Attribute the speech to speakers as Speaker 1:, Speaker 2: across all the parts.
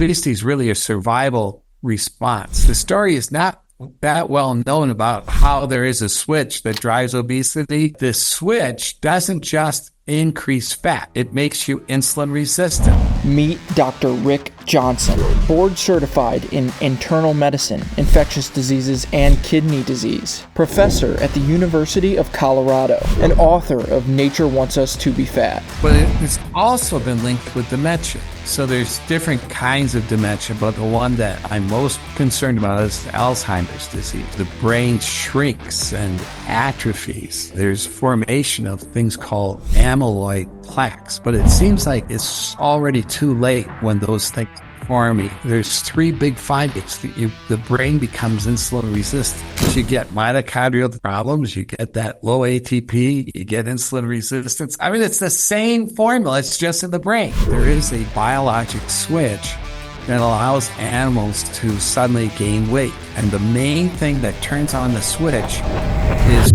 Speaker 1: Obesity is really a survival response. The story is not that well known about how there is a switch that drives obesity. This switch doesn't just increase fat, it makes you insulin resistant.
Speaker 2: Meet Dr. Rick Johnson, board certified in internal medicine, infectious diseases, and kidney disease, professor at the University of Colorado, and author of Nature Wants Us to Be Fat.
Speaker 1: But it's also been linked with dementia. So there's different kinds of dementia, but the one that I'm most concerned about is Alzheimer's disease. The brain shrinks and atrophies. There's formation of things called amyloid plaques, but it seems like it's already too late when those things forming. There's three big findings. The brain becomes insulin resistant. You get mitochondrial problems, you get that low ATP, you get insulin resistance. I mean, it's the same formula, it's just in the brain. There is a biologic switch that allows animals to suddenly gain weight. And the main thing that turns on the switch is...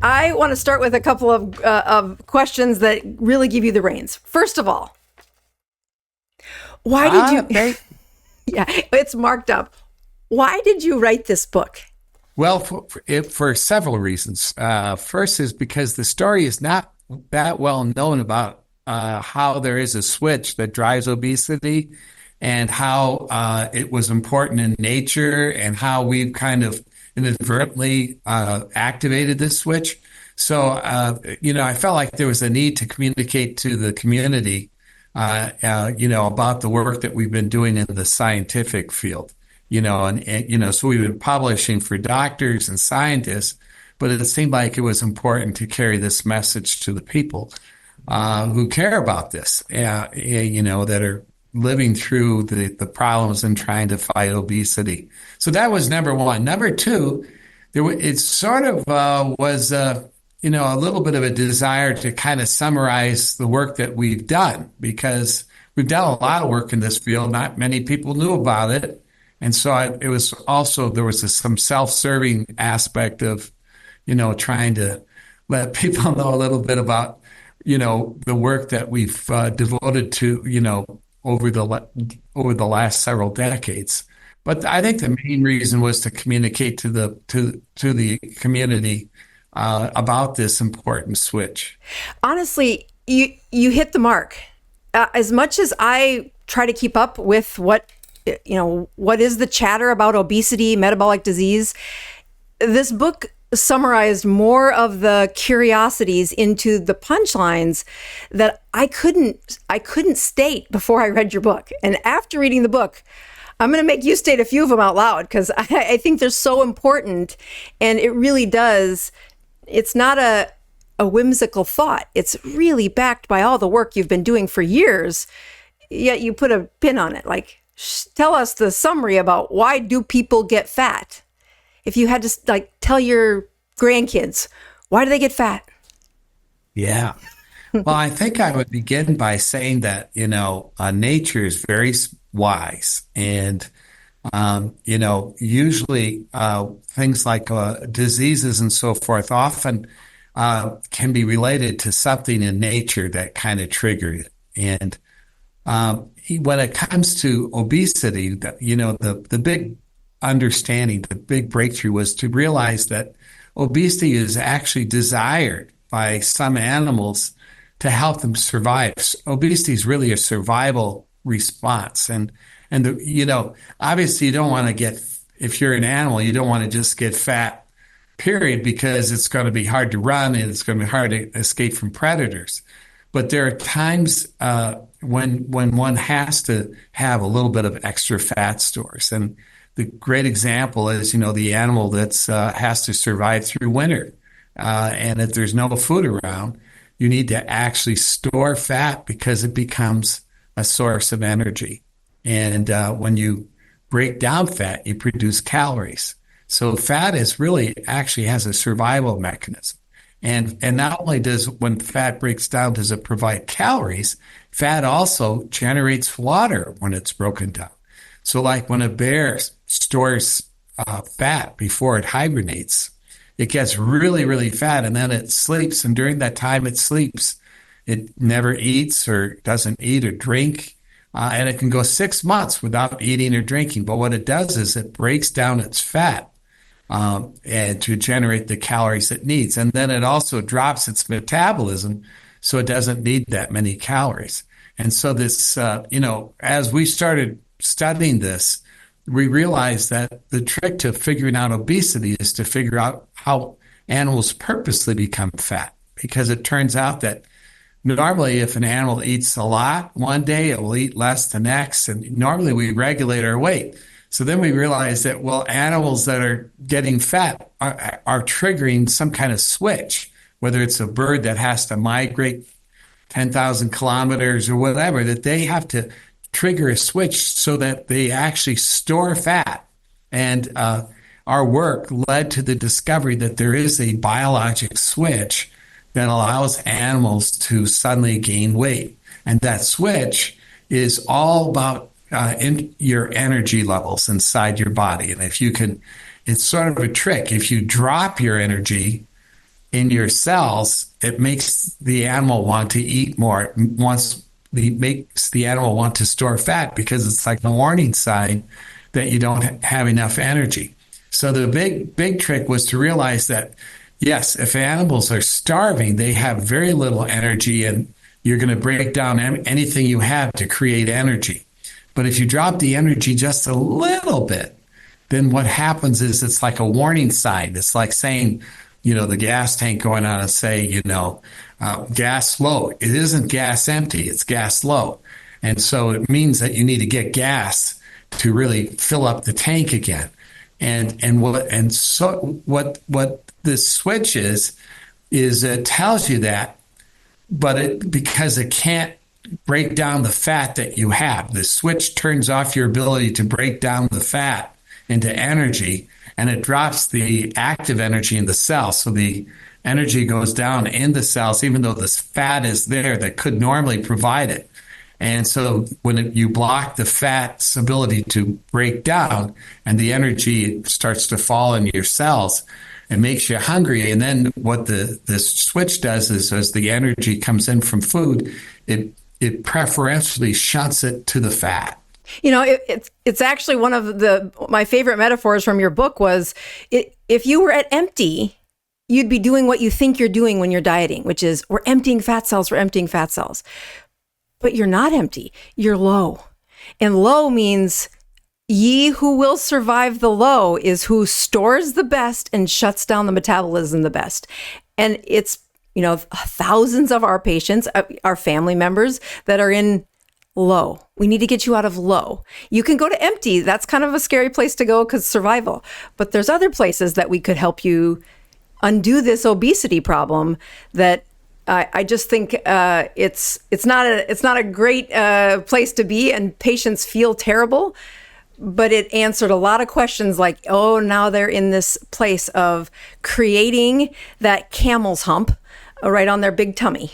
Speaker 3: I want to start with a couple of questions that really give you the reins. First of all, why did you... Yeah, it's marked up. Why did you write this book?
Speaker 1: Well, for several reasons. First is because the story is not that well known about how there is a switch that drives obesity and how it was important in nature and how we've kind of inadvertently activated this switch. So, I felt like there was a need to communicate to the community about the work that we've been doing in the scientific field, so we've been publishing for doctors and scientists, but it seemed like it was important to carry this message to the people who care about this, that are living through the problems and trying to fight obesity. So that was number one. Number two, it sort of was a little bit of a desire to kind of summarize the work that we've done, because we've done a lot of work in this field. Not many people knew about it. And so there was some self-serving aspect of, trying to let people know a little bit about, the work that we've devoted to, over the last several decades. But I think the main reason was to communicate to the community about this important switch.
Speaker 3: Honestly, you hit the mark. As much as I try to keep up with what is the chatter about obesity, metabolic disease, this book summarized more of the curiosities into the punchlines that I couldn't state before I read your book. And after reading the book, I'm going to make you state a few of them out loud, because I think they're so important, and it really does. It's not a whimsical thought. It's really backed by all the work you've been doing for years, yet you put a pin on it. Like, tell us the summary about why do people get fat? If you had to tell your grandkids, why do they get fat?
Speaker 1: Yeah. Well, I think I would begin by saying that, nature is very wise, and usually things like diseases and so forth often can be related to something in nature that kind of triggered it. And when it comes to obesity, the big understanding, the big breakthrough was to realize that obesity is actually desired by some animals to help them survive. Obesity is really a survival response. And obviously you don't want to if you're an animal, you don't want to just get fat, period, because it's going to be hard to run and it's going to be hard to escape from predators. But there are times when one has to have a little bit of extra fat stores. And the great example is, the animal that's has to survive through winter. And if there's no food around, you need to actually store fat because it becomes a source of energy. And when you break down fat, you produce calories. So fat actually has a survival mechanism. And not only when fat breaks down, does it provide calories, fat also generates water when it's broken down. So like when a bear stores fat before it hibernates, it gets really, really fat, and then it sleeps. And during that time it sleeps, it never eats or doesn't eat or drink. And it can go 6 months without eating or drinking. But what it does is it breaks down its fat and to generate the calories it needs. And then it also drops its metabolism so it doesn't need that many calories. And so this, as we started studying this, we realized that the trick to figuring out obesity is to figure out how animals purposely become fat. Because it turns out that normally if an animal eats a lot one day, it will eat less the next. And normally we regulate our weight. So then we realized that, well, animals that are getting fat are triggering some kind of switch, whether it's a bird that has to migrate 10,000 kilometers or whatever, that they have to trigger a switch so that they actually store fat. And our work led to the discovery that there is a biologic switch that allows animals to suddenly gain weight. And that switch is all about in your energy levels inside your body. And if you can, it's sort of a trick. If you drop your energy in your cells, it makes the animal want to eat more. It makes the animal want to store fat because it's like a warning sign that you don't have enough energy. So the big trick was to realize that, yes, if animals are starving, they have very little energy, and you're going to break down anything you have to create energy. But if you drop the energy just a little bit, then what happens is it's like a warning sign. It's like saying, the gas tank going on and say, gas low. It isn't gas empty, it's gas low. And so it means that you need to get gas to really fill up the tank again. So what this switch is it tells you that, but because it can't break down the fat that you have. The switch turns off your ability to break down the fat into energy, and it drops the active energy in the cell. So the energy goes down in the cells, even though this fat is there that could normally provide it. And so when you block the fat's ability to break down and the energy starts to fall in your cells, it makes you hungry. And then what this switch does is as the energy comes in from food, it preferentially shunts it to the fat.
Speaker 3: It's actually one of my favorite metaphors from your book was if you were at empty, you'd be doing what you think you're doing when you're dieting, which is we're emptying fat cells. But you're not empty. You're low. And low means ye who will survive the low is who stores the best and shuts down the metabolism the best. And it's, thousands of our patients, our family members that are in low. We need to get you out of low. You can go to empty. That's kind of a scary place to go because survival. But there's other places that we could help you undo this obesity problem that I just think it's not a great place to be, and patients feel terrible. But it answered a lot of questions like, oh, now they're in this place of creating that camel's hump right on their big tummy.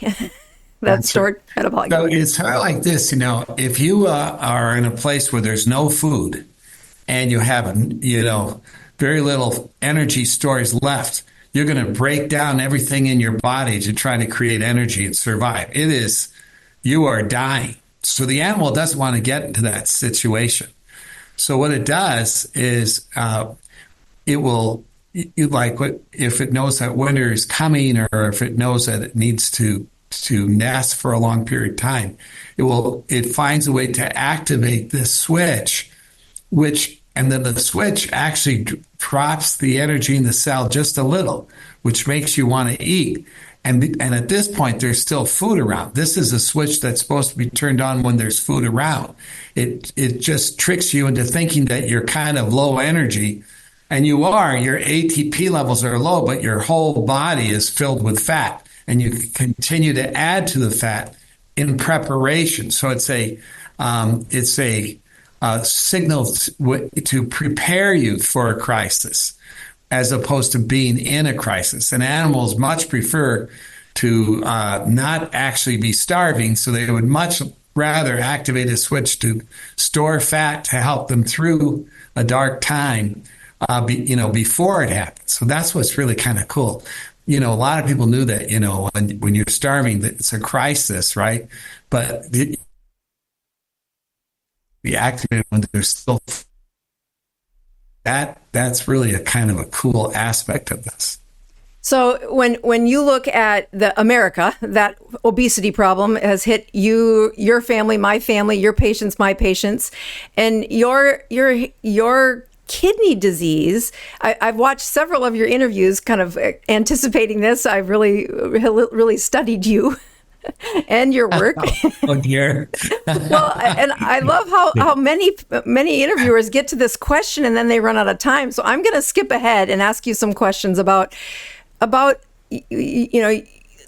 Speaker 3: That's stored metabolic.
Speaker 1: So it's kind of like this, if you are in a place where there's no food and you have, very little energy stores left, you're going to break down everything in your body to try to create energy and survive. You are dying. So the animal doesn't want to get into that situation. So what it does is it will, if it knows that winter is coming, or if it knows that it needs to nest for a long period of time, it finds a way to activate this switch, and then the switch actually drops the energy in the cell just a little, which makes you want to eat. And at this point, there's still food around. This is a switch that's supposed to be turned on when there's food around. It just tricks you into thinking that you're kind of low energy, and you are. Your ATP levels are low, but your whole body is filled with fat, and you continue to add to the fat in preparation. So it's a signal to prepare you for a crisis, as opposed to being in a crisis. And animals much prefer to not actually be starving, so they would much rather activate a switch to store fat to help them through a dark time, before it happens. So that's what's really kind of cool. a lot of people knew that, when you're starving, that it's a crisis, right? But the activate when there's still that's really a kind of a cool aspect of this.
Speaker 3: So when you look at the America, that obesity problem has hit you, your family, my family, your patients, my patients, and your kidney disease. I've watched several of your interviews, kind of anticipating this. I've really studied you and your work.
Speaker 1: Oh dear.
Speaker 3: Well, and I love how many interviewers get to this question and then they run out of time. So I'm going to skip ahead and ask you some questions about the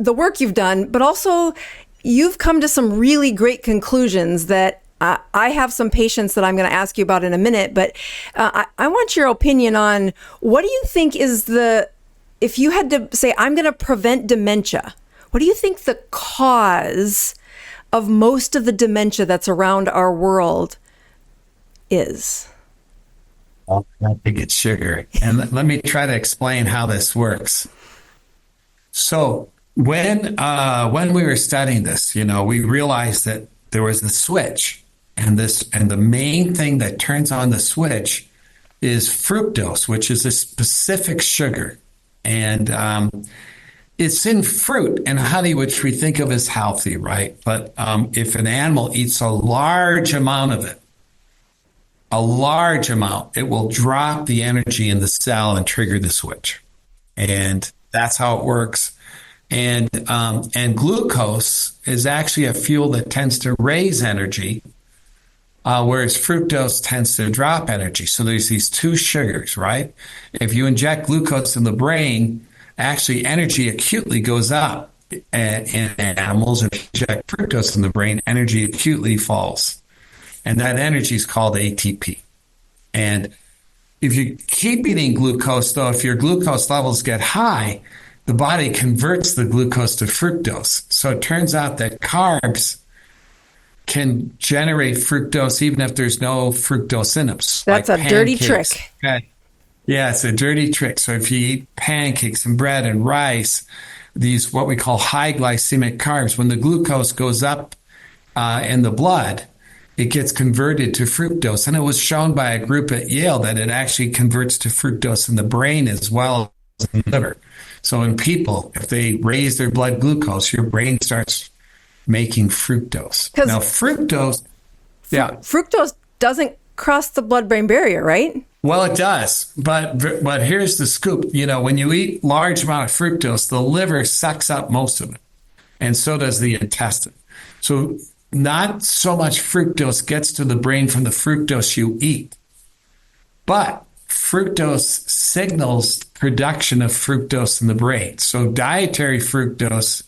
Speaker 3: work you've done, but also you've come to some really great conclusions that I have some patients that I'm going to ask you about in a minute. But I want your opinion on, what do you think is if you had to say, I'm going to prevent dementia, what do you think the cause of most of the dementia that's around our world is?
Speaker 1: I think it's sugar. And let me try to explain how this works. So when we were studying this, we realized that there was a switch, and the main thing that turns on the switch is fructose, which is a specific sugar. And it's in fruit and honey, which we think of as healthy, right? But if an animal eats a large amount of it, it will drop the energy in the cell and trigger the switch. And that's how it works. And glucose is actually a fuel that tends to raise energy, whereas fructose tends to drop energy. So there's these two sugars, right? If you inject glucose in the brain, actually energy acutely goes up in animals. If you inject fructose in the brain, energy acutely falls. And that energy is called ATP. And if you keep eating glucose, though, if your glucose levels get high, the body converts the glucose to fructose. So it turns out that carbs can generate fructose even if there's no fructose in them.
Speaker 3: That's like a dirty trick.
Speaker 1: Yeah, it's a dirty trick. So if you eat pancakes and bread and rice, these what we call high glycemic carbs, when the glucose goes up in the blood, it gets converted to fructose. And it was shown by a group at Yale that it actually converts to fructose in the brain as well as in the liver. So in people, if they raise their blood glucose, your brain starts making fructose. Now, fructose
Speaker 3: doesn't cross the blood-brain barrier, right?
Speaker 1: Well, it does. But here's the scoop. When you eat large amount of fructose, the liver sucks up most of it. And so does the intestine. So not so much fructose gets to the brain from the fructose you eat. But fructose signals production of fructose in the brain. So dietary fructose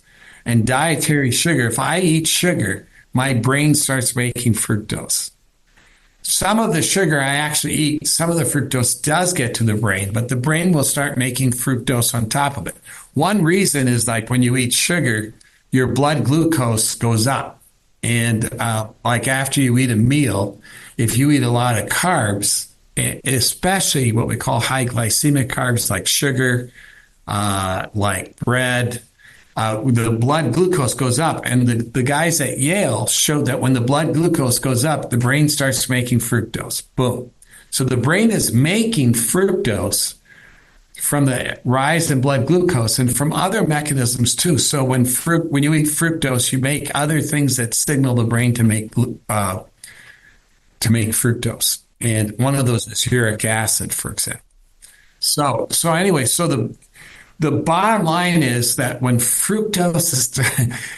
Speaker 1: and dietary sugar, if I eat sugar, my brain starts making fructose. Some of the sugar I actually eat, some of the fructose does get to the brain, but the brain will start making fructose on top of it. One reason is like when you eat sugar, your blood glucose goes up. And like after you eat a meal, if you eat a lot of carbs, especially what we call high glycemic carbs like sugar, like bread, the blood glucose goes up. And the guys at Yale showed that when the blood glucose goes up, the brain starts making fructose. Boom. So the brain is making fructose from the rise in blood glucose and from other mechanisms too. So when you eat fructose, you make other things that signal the brain to make fructose. And one of those is uric acid, for example. So anyway, the bottom line is that when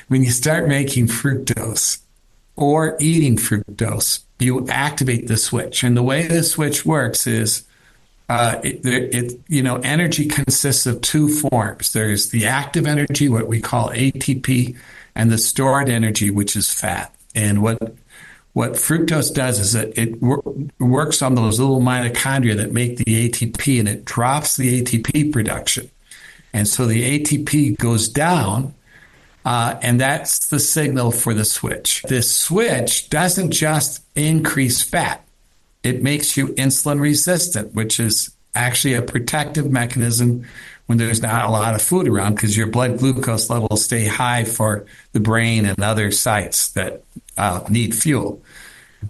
Speaker 1: when you start making fructose or eating fructose, you activate the switch. And the way the switch works is, energy consists of two forms. There's the active energy, what we call ATP, and the stored energy, which is fat. And what fructose does is that it works on those little mitochondria that make the ATP, and it drops the ATP production. And so the ATP goes down, and that's the signal for the switch. This switch doesn't just increase fat. It makes you insulin resistant, which is actually a protective mechanism when there's not a lot of food around because your blood glucose levels stay high for the brain and other sites that need fuel.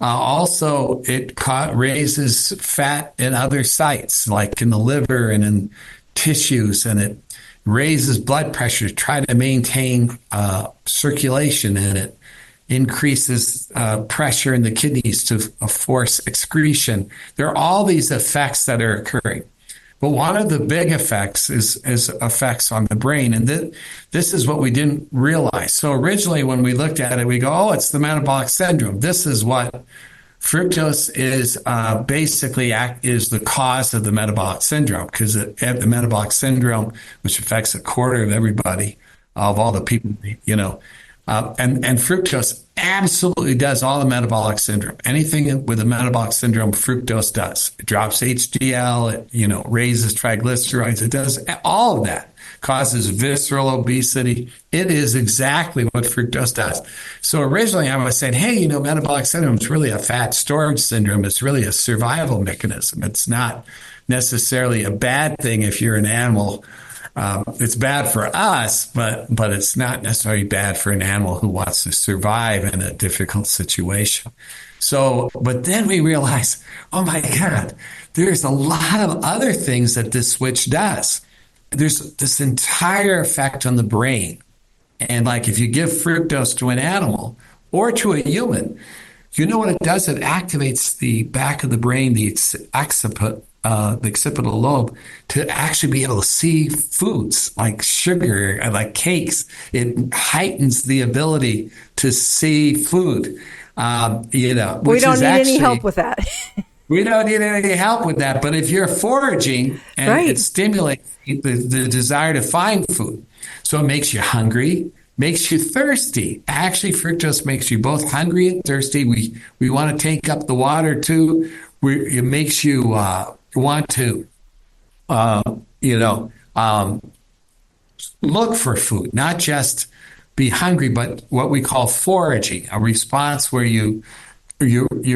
Speaker 1: Also, it raises fat in other sites, like in the liver and in tissues, and it raises blood pressure to try to maintain circulation, and it increases pressure in the kidneys to force excretion. There are all these effects that are occurring. But one of the big effects is effects on the brain. And this is what we didn't realize. So originally when we looked at it, we go, oh, it's the metabolic syndrome. This is what fructose is basically is the cause of the metabolic syndrome, because the metabolic syndrome, which affects a quarter of everybody, of all the people, and fructose absolutely does all the metabolic syndrome. Anything with a metabolic syndrome, fructose does. It drops HDL, it raises triglycerides. It does all of that. Causes visceral obesity. It is exactly what fructose does. So originally I was saying, hey, metabolic syndrome is really a fat storage syndrome. It's really a survival mechanism. It's not necessarily a bad thing if you're an animal. It's bad for us, but it's not necessarily bad for an animal who wants to survive in a difficult situation. So, but then we realize, oh my God, there's a lot of other things that this switch does. There's this entire effect on the brain. And like if you give fructose to an animal or to a human, you know what it does? It activates the back of the brain, the occipital lobe, to actually be able to see foods like sugar and like cakes. It heightens the ability to see food. We don't
Speaker 3: need any help with that.
Speaker 1: We don't need any help with that. But if you're foraging, and
Speaker 3: right,
Speaker 1: it stimulates the desire to find food. So it makes you hungry, makes you thirsty. Actually, fructose makes you both hungry and thirsty. We want to take up the water too. It makes you want to, look for food, not just be hungry, but what we call foraging, a response where you're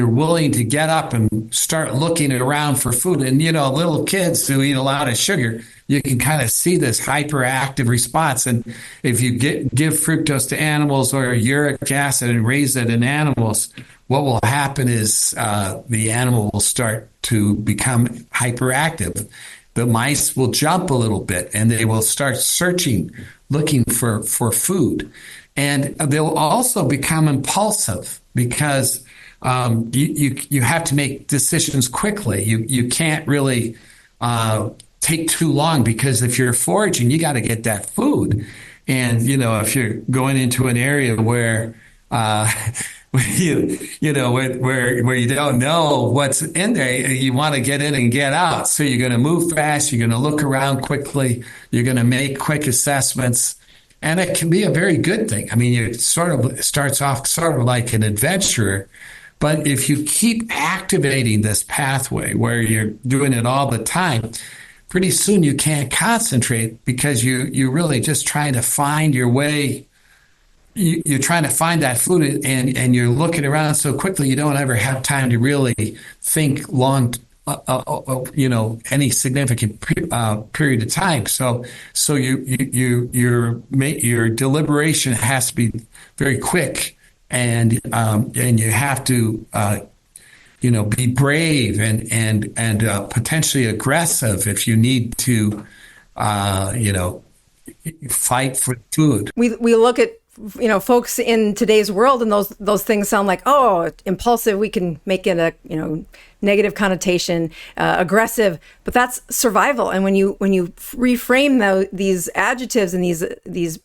Speaker 1: willing to get up and start looking around for food. And, little kids who eat a lot of sugar, you can kind of see this hyperactive response. And if you give fructose to animals or uric acid and raise it in animals, what will happen is the animal will start to become hyperactive. The mice will jump a little bit and they will start searching, looking for food. And they'll also become impulsive because you have to make decisions quickly. You can't really take too long, because if you're foraging, you got to get that food. And, if you're going into an area where where you don't know what's in there, you want to get in and get out. So you're going to move fast. You're going to look around quickly. You're going to make quick assessments. And it can be a very good thing. I mean, it starts off sort of like an adventurer. But if you keep activating this pathway where you're doing it all the time, pretty soon you can't concentrate because you're really just trying to find your way. You're trying to find that food and you're looking around so quickly you don't ever have time to really think long, any significant period of time. So your deliberation has to be very quick. And you have to, be brave and potentially aggressive if you need to, fight for food.
Speaker 3: We look at, folks in today's world, and those things sound like, oh, impulsive. We can make it a, negative connotation, aggressive, but that's survival. And when you reframe these adjectives and these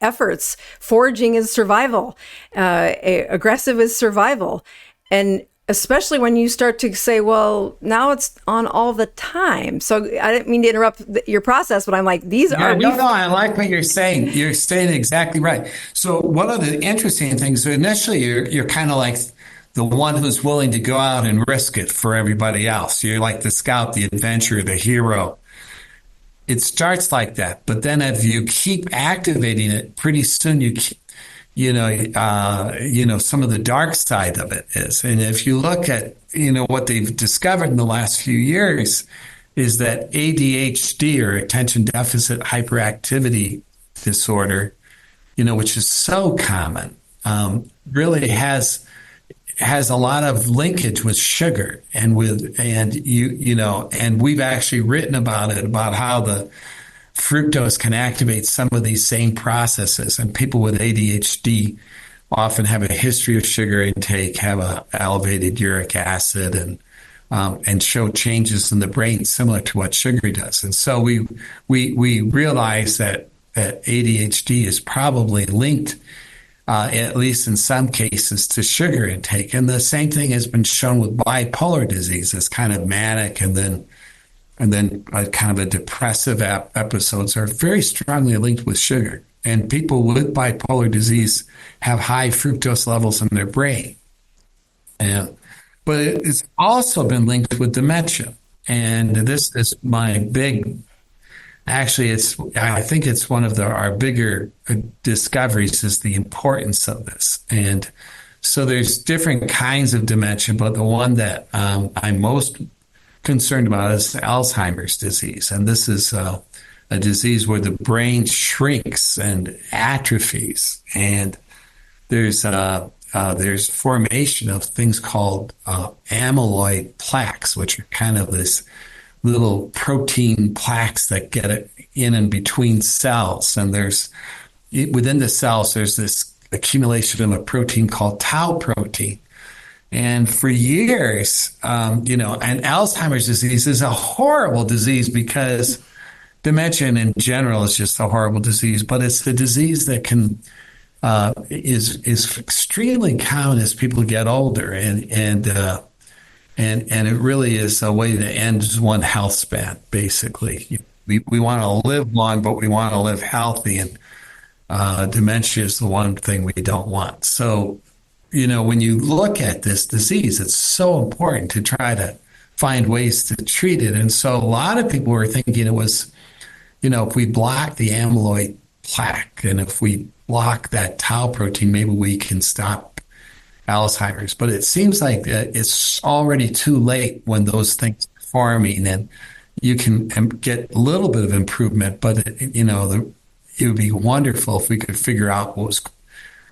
Speaker 3: efforts, foraging is survival, aggressive is survival, and especially when you start to say, well, now it's on all the time. So I didn't mean to interrupt your process, but I'm like,
Speaker 1: No, I like what you're saying. You're saying exactly right. So one of the interesting things, initially you're kind of like the one who's willing to go out and risk it for everybody else. You're like the scout, the adventurer, the hero. It starts like that. But then if you keep activating it, pretty soon some of the dark side of it is. And if you look at, what they've discovered in the last few years, is that ADHD, or attention deficit hyperactivity disorder, which is so common, really has a lot of linkage with sugar and and we've actually written about it, about how the fructose can activate some of these same processes. And people with ADHD often have a history of sugar intake, have a elevated uric acid, and show changes in the brain similar to what sugar does. And so we realize that ADHD is probably linked, at least in some cases, to sugar intake. And the same thing has been shown with bipolar disease. It's kind of manic and then kind of a depressive episodes are very strongly linked with sugar. And people with bipolar disease have high fructose levels in their brain. But it's also been linked with dementia. And this is my big, actually, I think it's one of our bigger discoveries, is the importance of this. And so there's different kinds of dementia, but the one that I'm most concerned about is Alzheimer's disease. And this is a disease where the brain shrinks and atrophies. And there's formation of things called amyloid plaques, which are kind of this little protein plaques that get in and between cells. And within the cells, there's this accumulation of a protein called tau protein. And for years, and Alzheimer's disease is a horrible disease, because dementia in general is just a horrible disease, but it's the disease that is extremely common as people get older, and it really is a way to end one health span. Basically, we want to live long, but we want to live healthy, and dementia is the one thing we don't want. So, when you look at this disease, it's so important to try to find ways to treat it. And so a lot of people were thinking it was, if we block the amyloid plaque and if we block that tau protein, maybe we can stop Alzheimer's. But it seems like it's already too late when those things are forming, and you can get a little bit of improvement, but it would be wonderful if we could figure out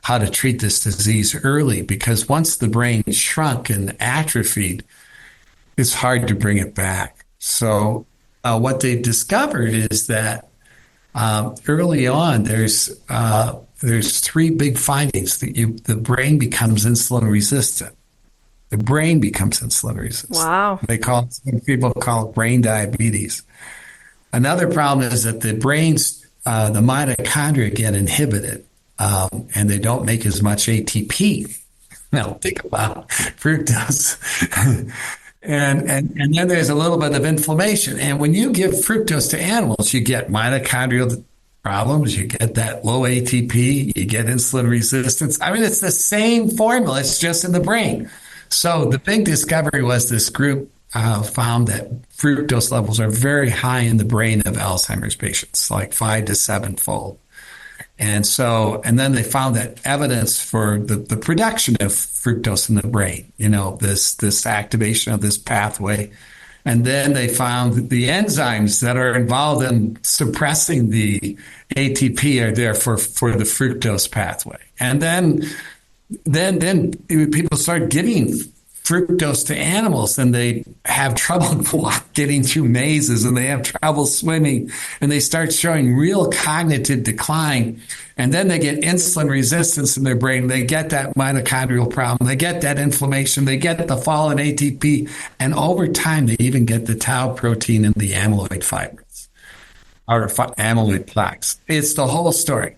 Speaker 1: how to treat this disease early, because once the brain shrunk and atrophied, it's hard to bring it back. So what they've discovered is that early on, there's three big findings. The brain becomes insulin resistant. The brain becomes insulin resistant.
Speaker 3: Wow.
Speaker 1: Some people call it brain diabetes. Another problem is that the mitochondria get inhibited, and they don't make as much ATP. Now think about fructose. And then there's a little bit of inflammation. And when you give fructose to animals, you get mitochondrial problems, you get that low ATP, you get insulin resistance. I mean, it's the same formula, it's just in the brain. So the big discovery was this group found that fructose levels are very high in the brain of Alzheimer's patients, like 5 to 7-fold. And then they found that evidence for the production of fructose in the brain, this activation of this pathway. And then they found the enzymes that are involved in suppressing the ATP are there for the fructose pathway. And then people start giving fructose to animals, and they have trouble getting through mazes, and they have trouble swimming, and they start showing real cognitive decline. And then they get insulin resistance in their brain. They get that mitochondrial problem. They get that inflammation. They get the fall in ATP. And over time, they even get the tau protein in the amyloid fibers, or amyloid plaques. It's the whole story.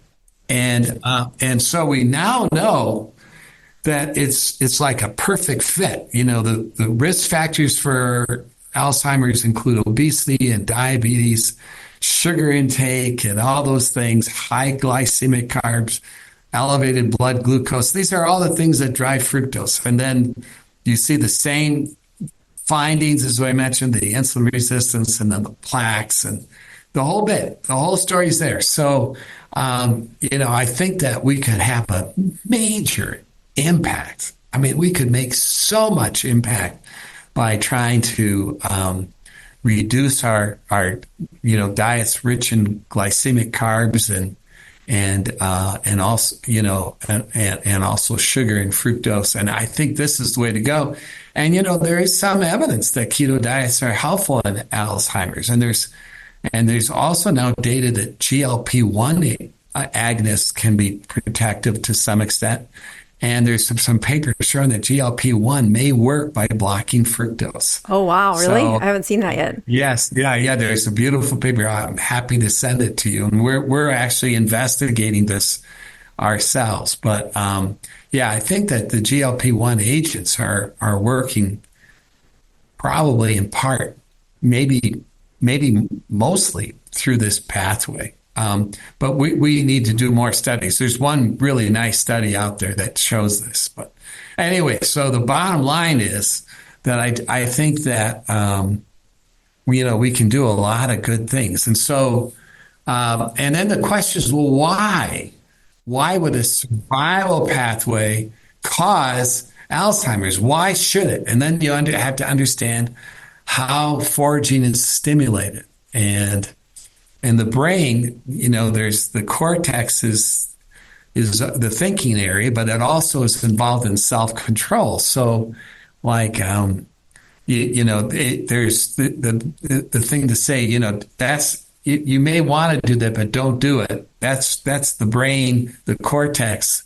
Speaker 1: And so we now know that it's like a perfect fit. The risk factors for Alzheimer's include obesity and diabetes, sugar intake, and all those things, high glycemic carbs, elevated blood glucose. These are all the things that drive fructose. And then you see the same findings, as I mentioned, the insulin resistance and then the plaques and the whole bit. The whole story's there. So, I think that we could have a major impact. I mean, we could make so much impact by trying to reduce our diets rich in glycemic carbs and also and also sugar and fructose. And I think this is the way to go. And there is some evidence that keto diets are helpful in Alzheimer's, and there's also now data that GLP-1 agonists can be protective to some extent. And there's some papers showing that GLP-1 may work by blocking fructose.
Speaker 3: Oh, wow. Really?
Speaker 1: So,
Speaker 3: I haven't seen that yet.
Speaker 1: Yes. Yeah. There's a beautiful paper. I'm happy to send it to you. And we're actually investigating this ourselves. But I think that the GLP-1 agents are working probably in part, maybe mostly through this pathway. But we need to do more studies. There's one really nice study out there that shows this. But anyway, so the bottom line is that I think that, we can do a lot of good things. And so, and then the question is, well, why? Why would a survival pathway cause Alzheimer's? Why should it? And then you have to understand how foraging is stimulated. And the brain, there's the cortex is the thinking area, but it also is involved in self-control. So, like, there's the thing to say, that's you may want to do that, but don't do it. That's the brain, the cortex,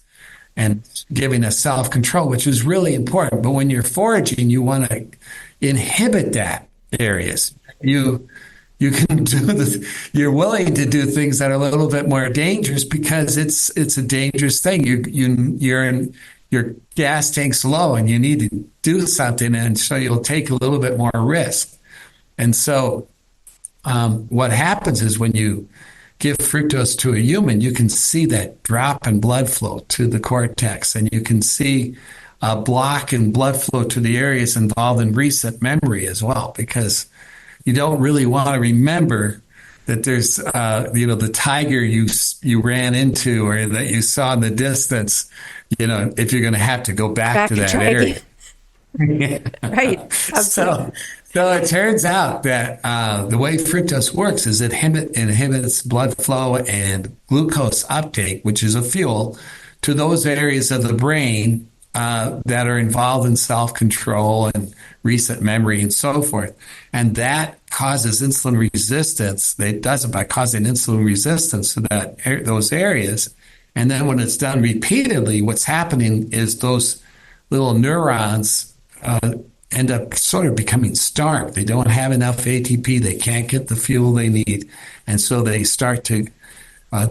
Speaker 1: and giving us self-control, which is really important. But when you're foraging, you want to inhibit that areas. You can do this. You're willing to do things that are a little bit more dangerous because it's a dangerous thing. Your gas tank's low and you need to do something, and so you'll take a little bit more risk. And so, what happens is when you give fructose to a human, you can see that drop in blood flow to the cortex, and you can see a block in blood flow to the areas involved in recent memory as well, because you don't really want to remember that there's, the tiger you ran into or that you saw in the distance, if you're going to have to go back to that area.
Speaker 3: Right. Absolutely.
Speaker 1: So it turns out that the way fructose works is it inhibits blood flow and glucose uptake, which is a fuel, to those areas of the brain that are involved in self-control and recent memory and so forth. And that causes insulin resistance. It does it by causing insulin resistance to those areas. And then when it's done repeatedly, what's happening is those little neurons end up sort of becoming starved. They don't have enough ATP. They can't get the fuel they need. And so they start to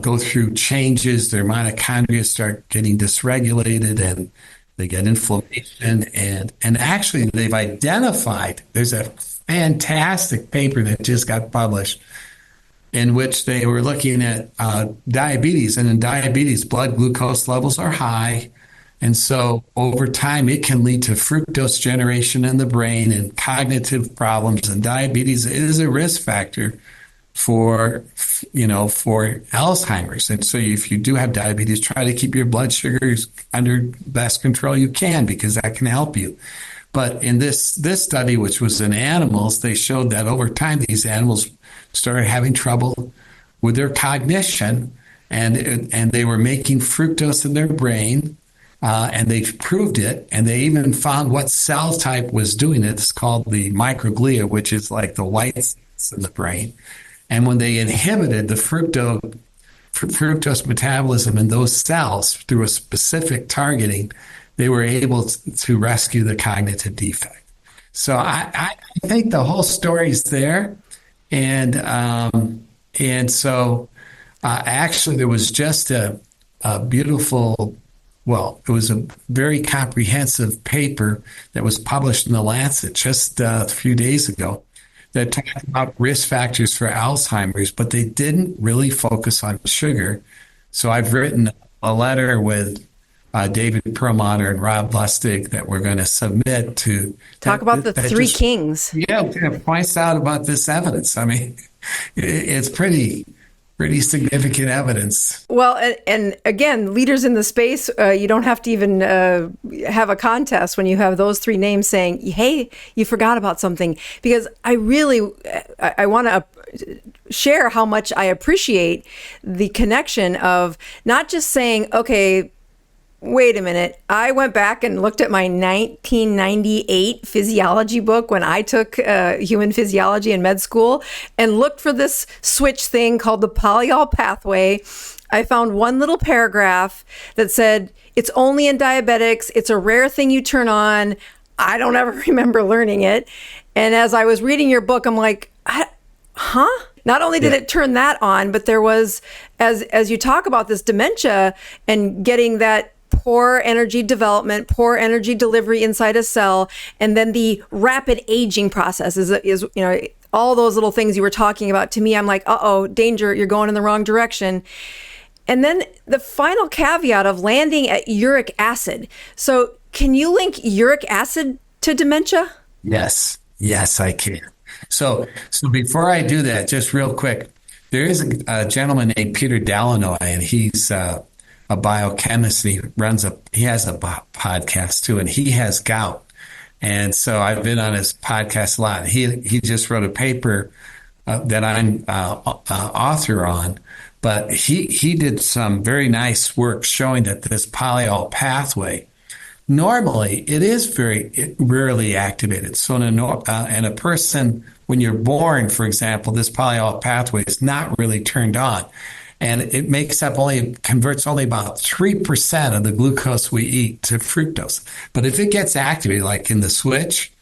Speaker 1: go through changes. Their mitochondria start getting dysregulated, and they get inflammation. And actually, they've identified, there's a fantastic paper that just got published in which they were looking at diabetes. And in diabetes, blood glucose levels are high. And so over time, it can lead to fructose generation in the brain and cognitive problems. And diabetes is a risk factor for Alzheimer's. And so if you do have diabetes, try to keep your blood sugars under best control you can, because that can help you. But in this study, which was in animals, they showed that over time, these animals started having trouble with their cognition, and they were making fructose in their brain. And they proved it, and they even found what cell type was doing it. It's called the microglia, which is like the white cells in the brain. And when they inhibited the fructose metabolism in those cells through a specific targeting, they were able to rescue the cognitive defect. So I think the whole story's there. And so actually there was just a beautiful... Well, it was a very comprehensive paper that was published in The Lancet just a few days ago that talked about risk factors for Alzheimer's, but they didn't really focus on sugar. So I've written a letter with David Perlmutter and Rob Lustig that we're going to submit to
Speaker 3: talk about the three kings.
Speaker 1: Yeah, points out about this evidence. I mean, it's pretty pretty significant evidence.
Speaker 3: Well, and again, leaders in the space, you don't have to even have a contest when you have those three names saying, hey, you forgot about something. Because I want to share how much I appreciate the connection of not just saying, okay, wait a minute. I went back and looked at my 1998 physiology book when I took human physiology in med school and looked for this switch thing called the polyol pathway. I found one little paragraph that said, it's only in diabetics. It's a rare thing you turn on. I don't ever remember learning it. And as I was reading your book, I'm like, huh? Not only did it turn that on, but there was, as you talk about this dementia and getting that poor energy development, poor energy delivery inside a cell, and then the rapid aging process is all those little things you were talking about. To me, I'm like, uh-oh, danger, you're going in the wrong direction. And then the final caveat of landing at uric acid. So can you link uric acid to dementia?
Speaker 1: Yes, I can. So before I do that, just real quick, there is a gentleman named Peter Dalinoy, and he's a biochemist. And he has a podcast too, and he has gout. And so I've been on his podcast a lot. He just wrote a paper that I'm author on, but he did some very nice work showing that this polyol pathway, normally it is very rarely activated. So in a person, when you're born, for example, this polyol pathway is not really turned on. And it converts only about 3% of the glucose we eat to fructose. But if it gets activated, like in the switch,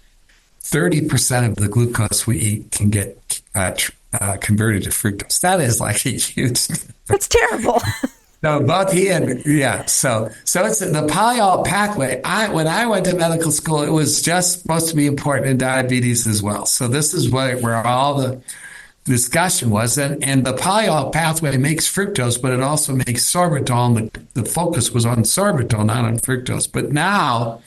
Speaker 1: 30% of the glucose we eat can get converted to fructose. That is like a huge.
Speaker 3: That's terrible.
Speaker 1: No, but So it's the polyol pathway. When I went to medical school, it was just supposed to be important in diabetes as well. So this is where all the discussion was, and the polyol pathway makes fructose, but it also makes sorbitol, and the focus was on sorbitol, not on fructose. But now,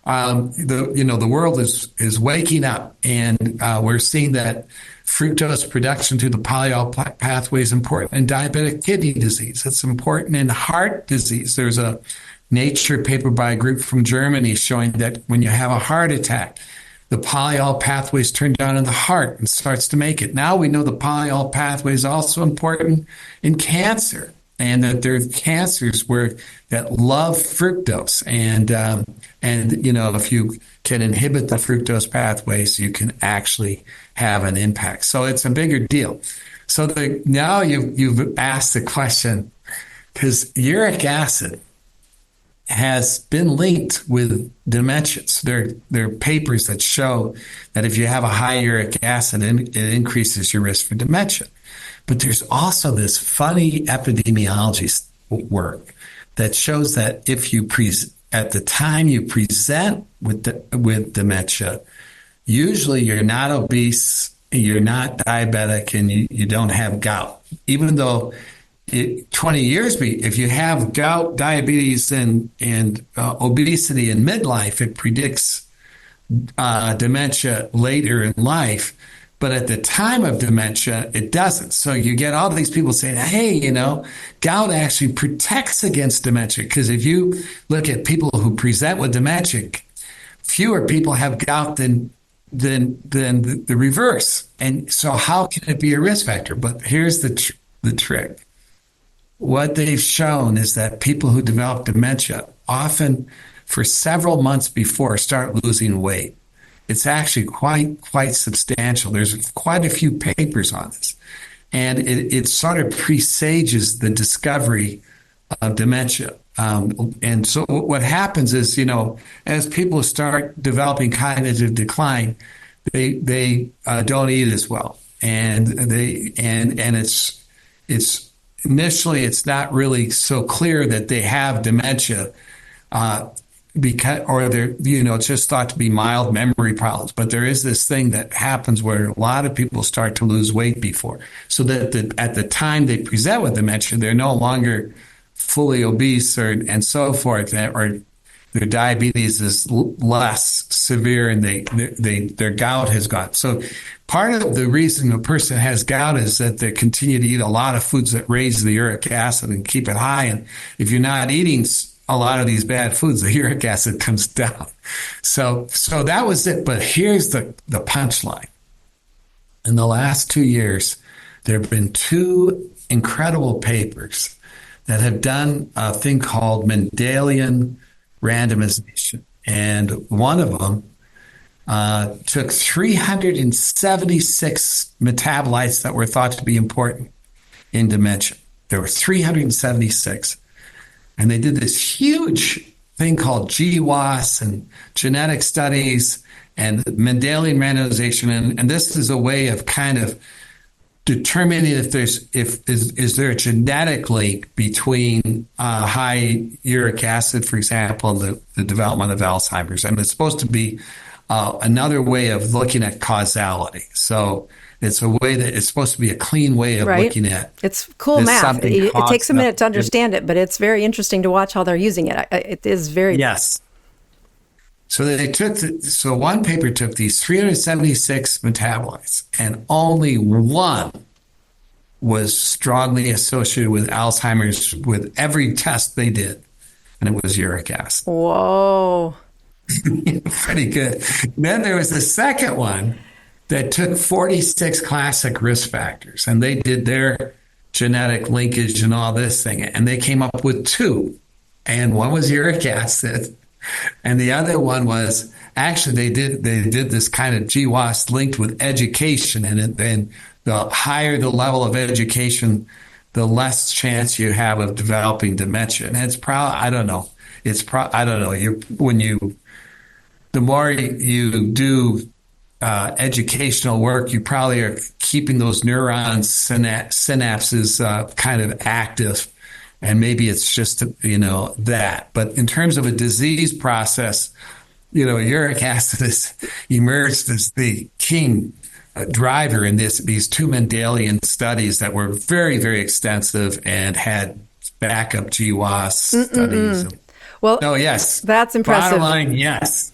Speaker 1: the world is waking up, and we're seeing that fructose production through the polyol pathway is important in diabetic kidney disease. It's important in heart disease. There's a Nature paper by a group from Germany showing that when you have a heart attack, the polyol pathway is turned on in the heart and starts to make it. Now we know the polyol pathway is also important in cancer, and that there are cancers that love fructose, and if you can inhibit the fructose pathways, you can actually have an impact. So it's a bigger deal. So now you've asked the question, because uric acid has been linked with dementias. There are papers that show that if you have a high uric acid, it increases your risk for dementia. But there's also this funny epidemiology work that shows that if you at the time you present with dementia, usually you're not obese, you're not diabetic, and you don't have gout. Even though 20 years, if you have gout, diabetes, and obesity in midlife, it predicts dementia later in life. But at the time of dementia, it doesn't. So you get all these people saying, hey, gout actually protects against dementia. Because if you look at people who present with dementia, fewer people have gout than the reverse. And so how can it be a risk factor? But here's the trick. What they've shown is that people who develop dementia often for several months before start losing weight. It's actually quite substantial. There's quite a few papers on this. And it sort of presages the discovery of dementia. And so what happens is, as people start developing cognitive decline, they don't eat as well. And it's initially, it's not really so clear that they have dementia, it's just thought to be mild memory problems. But there is this thing that happens where a lot of people start to lose weight before, so that at the time they present with dementia, they're no longer fully obese and so forth, or their diabetes is less severe and their gout has gone. So part of the reason a person has gout is that they continue to eat a lot of foods that raise the uric acid and keep it high. And if you're not eating a lot of these bad foods, the uric acid comes down. So that was it. But here's the punchline. In the last 2 years, there have been 2 incredible papers that have done a thing called Mendelian randomization. And one of them took 376 metabolites that were thought to be important in dementia. There were 376. And they did this huge thing called GWAS and genetic studies and Mendelian randomization. And this is a way of kind of determining if is there a genetic link between high uric acid, for example, and the development of Alzheimer's. And it's supposed to be another way of looking at causality. So it's a way that it's supposed to be a clean way of looking at.
Speaker 3: It's cool math. It takes a minute to understand it, but it's very interesting to watch how they're using it. It is very
Speaker 1: yes. So so one paper took these 376 metabolites, and only one was strongly associated with Alzheimer's with every test they did, and it was uric acid.
Speaker 3: Whoa.
Speaker 1: Pretty good. Then there was the second one that took 46 classic risk factors, and they did their genetic linkage and all this thing, and they came up with 2, and one was uric acid. And the other one was actually they did this kind of GWAS linked with education, and then the higher the level of education, the less chance you have of developing dementia. And it's probably I don't know. The more you do educational work, you probably are keeping those neurons synapses kind of active. And maybe it's just, that. But in terms of a disease process, uric acid has emerged as the king driver in these 2 Mendelian studies that were very, very extensive and had backup GWAS studies.
Speaker 3: Well,
Speaker 1: yes.
Speaker 3: That's impressive.
Speaker 1: Bottom line, yes.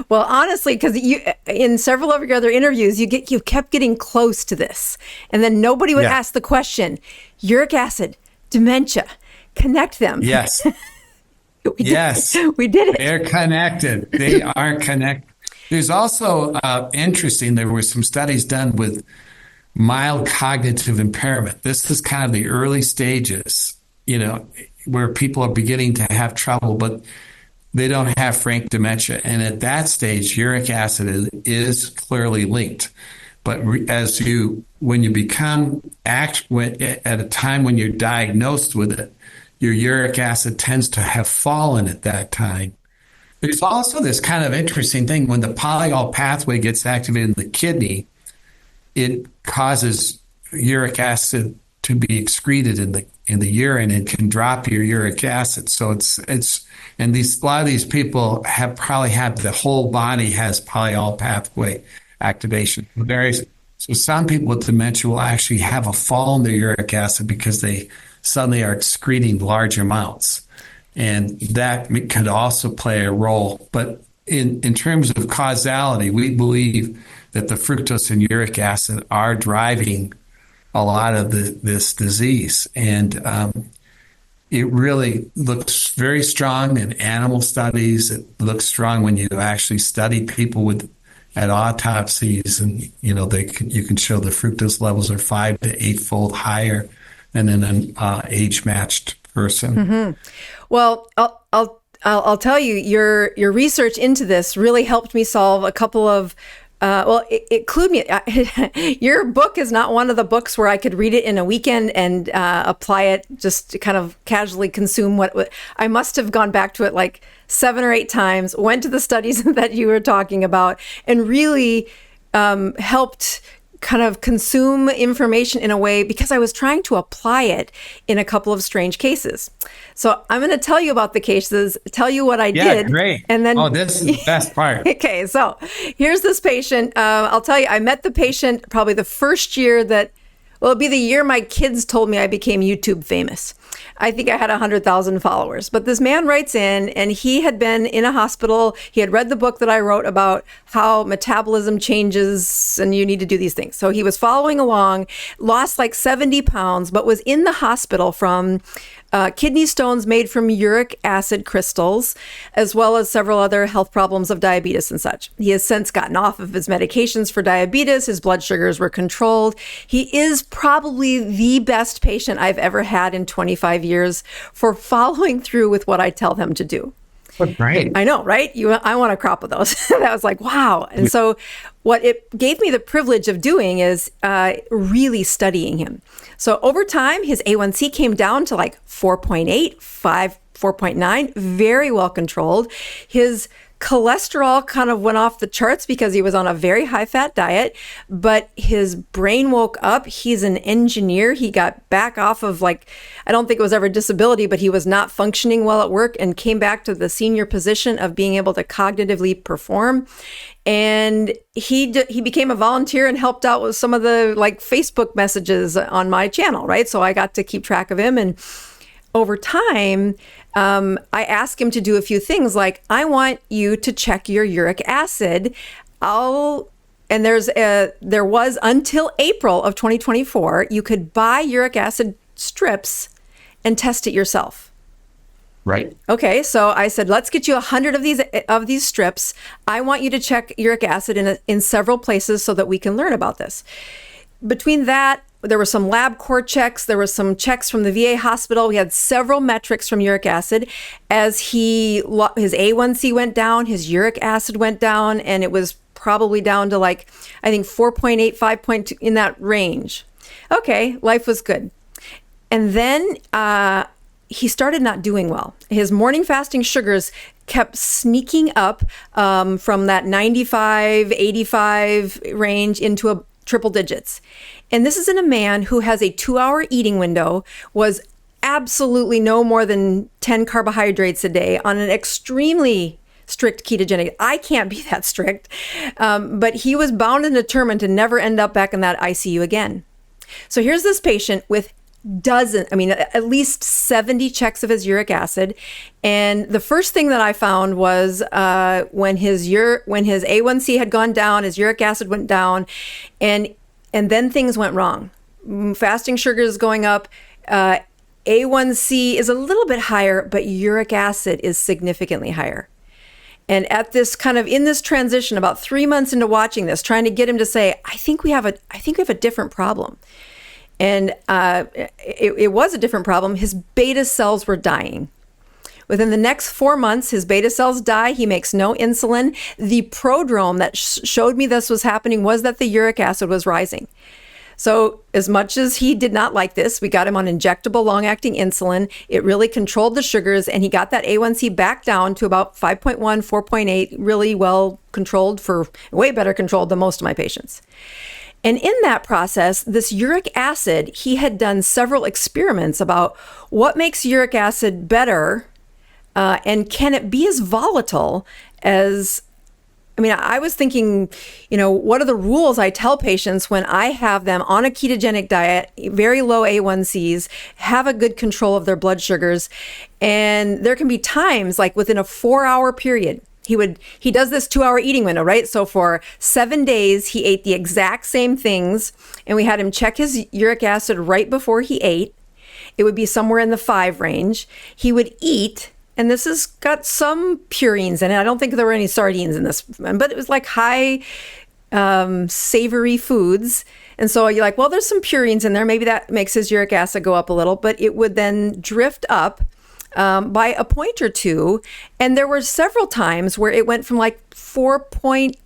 Speaker 3: Well, honestly, because in several of your other interviews, you kept getting close to this. And then nobody would ask the question, uric acid, dementia, connect them.
Speaker 1: Yes.
Speaker 3: We did it.
Speaker 1: They're connected. They are connected. There's also interesting, there were some studies done with mild cognitive impairment. This is kind of the early stages, where people are beginning to have trouble, but they don't have frank dementia. And at that stage, uric acid is clearly linked. But when you become at a time when you're diagnosed with it, your uric acid tends to have fallen at that time. There's also this kind of interesting thing when the polyol pathway gets activated in the kidney, it causes uric acid to be excreted in the urine and can drop your uric acid. So a lot of these people probably have the whole body has polyol pathway activation. So some people with dementia will actually have a fall in their uric acid because they suddenly are excreting large amounts. And that could also play a role. But in terms of causality, we believe that the fructose and uric acid are driving a lot of this disease. And it really looks very strong in animal studies. It looks strong when you actually study people at autopsies, and you can show the fructose levels are 5 to 8-fold higher than in an age-matched person.
Speaker 3: Mm-hmm. Well, I'll tell you, your research into this really helped me solve a couple of. It clued me. Your book is not one of the books where I could read it in a weekend and apply it, just to kind of casually consume what I must have gone back to it like 7 or 8 times, went to the studies that you were talking about, and really helped kind of consume information in a way, because I was trying to apply it in a couple of strange cases. So I'm going to tell you about the cases, tell you what I did.
Speaker 1: Great.
Speaker 3: And then,
Speaker 1: this is the best part.
Speaker 3: Okay, so here's this patient. I'll tell you, I met the patient probably the first year it'll be the year my kids told me I became YouTube famous. I think I had 100,000 followers. But this man writes in, and he had been in a hospital. He had read the book that I wrote about how metabolism changes and you need to do these things. So he was following along, lost like 70 pounds, but was in the hospital from kidney stones made from uric acid crystals, as well as several other health problems of diabetes and such. He has since gotten off of his medications for diabetes. His blood sugars were controlled. He is probably the best patient I've ever had in 25 years for following through with what I tell them to do.
Speaker 1: Oh, great.
Speaker 3: I know, right? I want a crop of those. That was like, wow. And so what it gave me the privilege of doing is really studying him. So over time, his A1C came down to like 4.8, 5, 4.9, very well controlled. His cholesterol kind of went off the charts because he was on a very high fat diet, but his brain woke up. He's an engineer. He got back off of I don't think it was ever disability, but he was not functioning well at work and came back to the senior position of being able to cognitively perform. And he became a volunteer and helped out with some of the Facebook messages on my channel, right? So I got to keep track of him. And over time, I asked him to do a few things like, I want you to check your uric acid. There was until April of 2024, you could buy uric acid strips and test it yourself.
Speaker 1: Right.
Speaker 3: Okay, so I said, let's get you 100 of these strips. I want you to check uric acid in several places so that we can learn about this. Between that, there were some LabCorp checks. There were some checks from the VA hospital. We had several metrics from uric acid. As his A1C went down, his uric acid went down, and it was probably down to I think 4.8, 5.2 in that range. Okay, life was good. And then he started not doing well. His morning fasting sugars kept sneaking up from that 95, 85 range into a triple digits. And this is in a man who has a 2-hour eating window, was absolutely no more than 10 carbohydrates a day on an extremely strict ketogenic. I can't be that strict, but he was bound and determined to never end up back in that ICU again. So here's this patient with at least 70 checks of his uric acid. And the first thing that I found was when his A1C had gone down, his uric acid went down, and then things went wrong. Fasting sugar is going up. A1C is a little bit higher, but uric acid is significantly higher. And at this in this transition, about 3 months into watching this, trying to get him to say, I think we have a different problem. And it was a different problem. His beta cells were dying. Within the next 4 months, his beta cells die. He makes no insulin. The prodrome that showed me this was happening was that the uric acid was rising. So as much as he did not like this, we got him on injectable long-acting insulin. It really controlled the sugars, and he got that A1C back down to about 5.1, 4.8, really well controlled, for way better controlled than most of my patients. And in that process, this uric acid, he had done several experiments about what makes uric acid better, and can it be as volatile as, I was thinking, what are the rules I tell patients when I have them on a ketogenic diet, very low A1Cs, have a good control of their blood sugars. And there can be times within a 4-hour period, he does this 2-hour eating window, right? So for 7 days, he ate the exact same things, and we had him check his uric acid right before he ate. It would be somewhere in the 5 range. He would eat, and this has got some purines in it. I don't think there were any sardines in this, but it was high savory foods. And so you're like, well, there's some purines in there. Maybe that makes his uric acid go up a little, but it would then drift up by a point or two. And there were several times where it went from 4.9,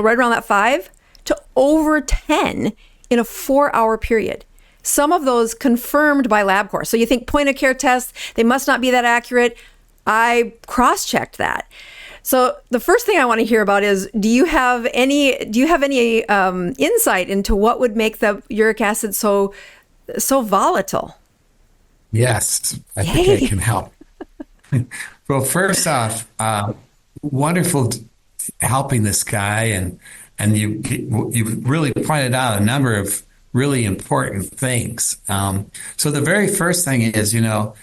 Speaker 3: right around that 5, to over 10 in a 4-hour period. Some of those confirmed by LabCorp. So you think point of care tests, they must not be that accurate. I cross-checked that. So the first thing I want to hear about is, do you have any insight into what would make the uric acid so volatile?
Speaker 1: Yes, I think I can help. Well, first off, wonderful helping this guy, and you really pointed out a number of really important things. So the very first thing is, you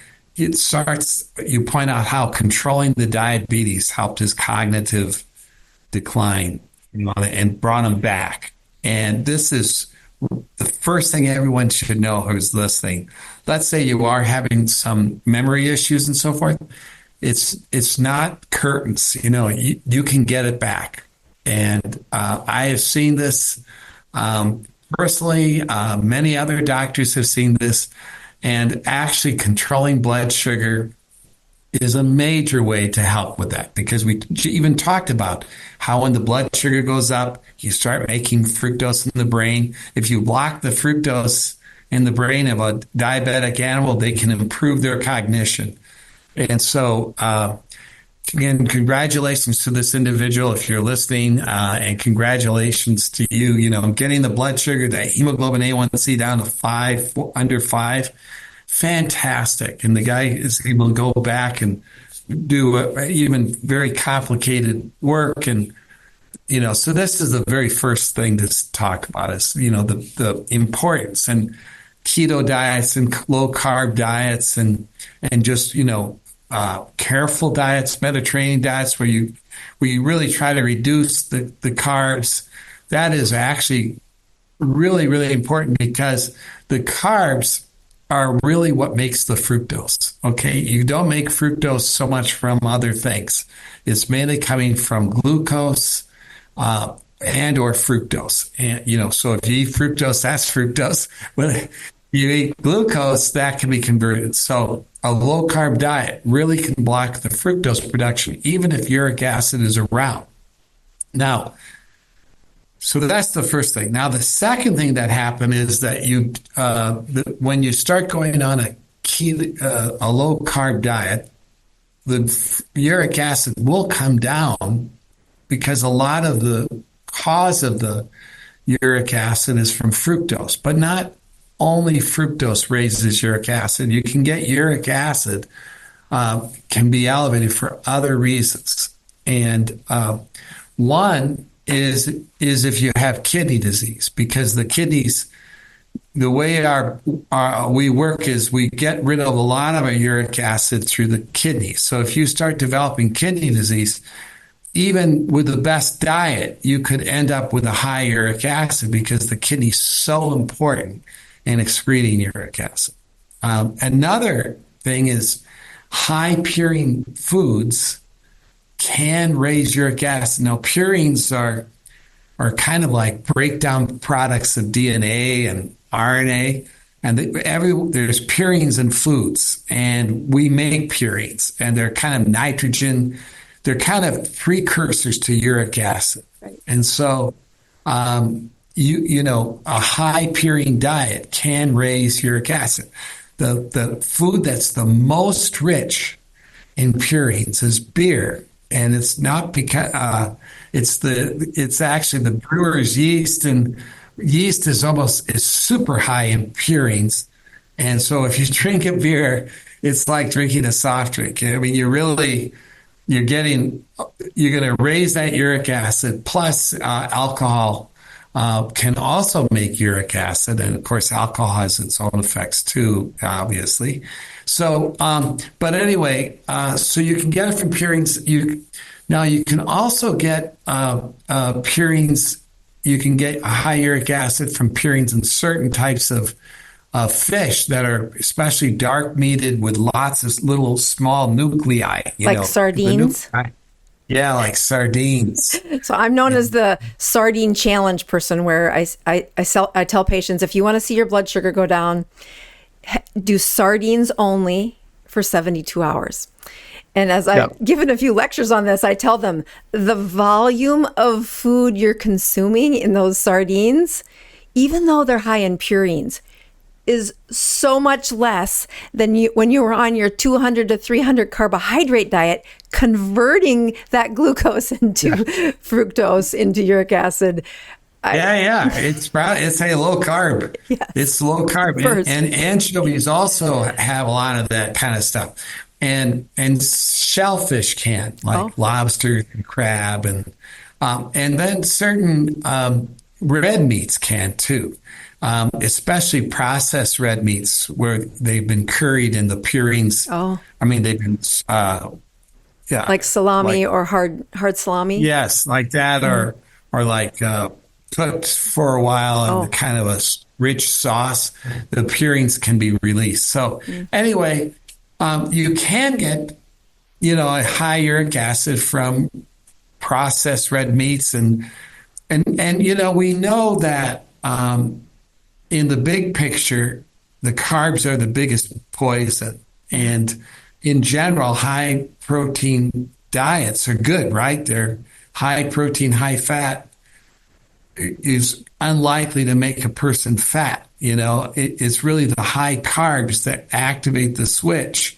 Speaker 1: point out how controlling the diabetes helped his cognitive decline, and brought him back. And this is the first thing everyone should know who's listening. Let's say you are having some memory issues and so forth. It's not curtains. You can get it back. And I have seen this personally. Many other doctors have seen this. And actually controlling blood sugar is a major way to help with that, because we even talked about how when the blood sugar goes up, you start making fructose in the brain. If you block the fructose in the brain of a diabetic animal, they can improve their cognition. And so, again, congratulations to this individual if you're listening, and congratulations to you, getting the blood sugar, the hemoglobin A1C down to under 5. Fantastic. And the guy is able to go back and do even very complicated work. And, so this is the very first thing to talk about is, the importance and keto diets and low carb diets and just, careful diets, Mediterranean diets where you really try to reduce the carbs. That is actually really, really important, because the carbs are really what makes the fructose. Okay. You don't make fructose so much from other things. It's mainly coming from glucose, and or fructose. And, so if you eat fructose, that's fructose. But if you eat glucose, that can be converted. So a low carb diet really can block the fructose production, even if uric acid is around. Now, so that's the first thing. Now, the second thing that happened is that when you start going on a low carb diet, the uric acid will come down, because a lot of the cause of the uric acid is from fructose, but not only fructose raises uric acid. You can get uric acid can be elevated for other reasons. And one is if you have kidney disease, because the kidneys, the way we work is we get rid of a lot of our uric acid through the kidneys. So if you start developing kidney disease, even with the best diet, you could end up with a high uric acid, because the kidney is so important in excreting uric acid. Another thing is high purine foods can raise uric acid. Now, purines are kind of like breakdown products of DNA and RNA, and there's purines in foods, and we make purines, and they're kind of nitrogen. They're kind of precursors to uric acid. Right. And so, a high purine diet can raise uric acid. The food that's the most rich in purines is beer. And it's not because it's actually the brewer's yeast, and yeast is super high in purines. And so if you drink a beer, it's like drinking a soft drink. I mean, you're going to raise that uric acid. Plus, alcohol can also make uric acid. And of course, alcohol has its own effects too, obviously. So, but anyway, so you can get it from purines. Now you can also get purines. You can get a high uric acid from purines in certain types of fish that are especially dark meated with lots of little small nuclei.
Speaker 3: Like sardines?
Speaker 1: Yeah, like sardines.
Speaker 3: So I'm known as the sardine challenge person, where I tell patients, if you want to see your blood sugar go down, do sardines only for 72 hours. And as I've given a few lectures on this, I tell them the volume of food you're consuming in those sardines, even though they're high in purines, is so much less than when you were on your 200 to 300 carbohydrate diet, converting that glucose into fructose into uric acid. It's a low carb. Yes. It's low carb. And anchovies also have a lot of that kind of stuff. And shellfish can, like lobster and crab, and then certain red meats can too.
Speaker 1: especially processed red meats where they've been curried in the purines.
Speaker 3: Oh,
Speaker 1: I mean, they've been, yeah,
Speaker 3: like salami or hard salami.
Speaker 1: yes, like that, or like cooked for a while in kind of a rich sauce. The purines can be released. So anyway, you can get, a high uric acid from processed red meats, and we know that in the big picture, the carbs are the biggest poison, and in general, high protein diets are good, right? They're high protein, high fat is unlikely to make a person fat. It's really the high carbs that activate the switch.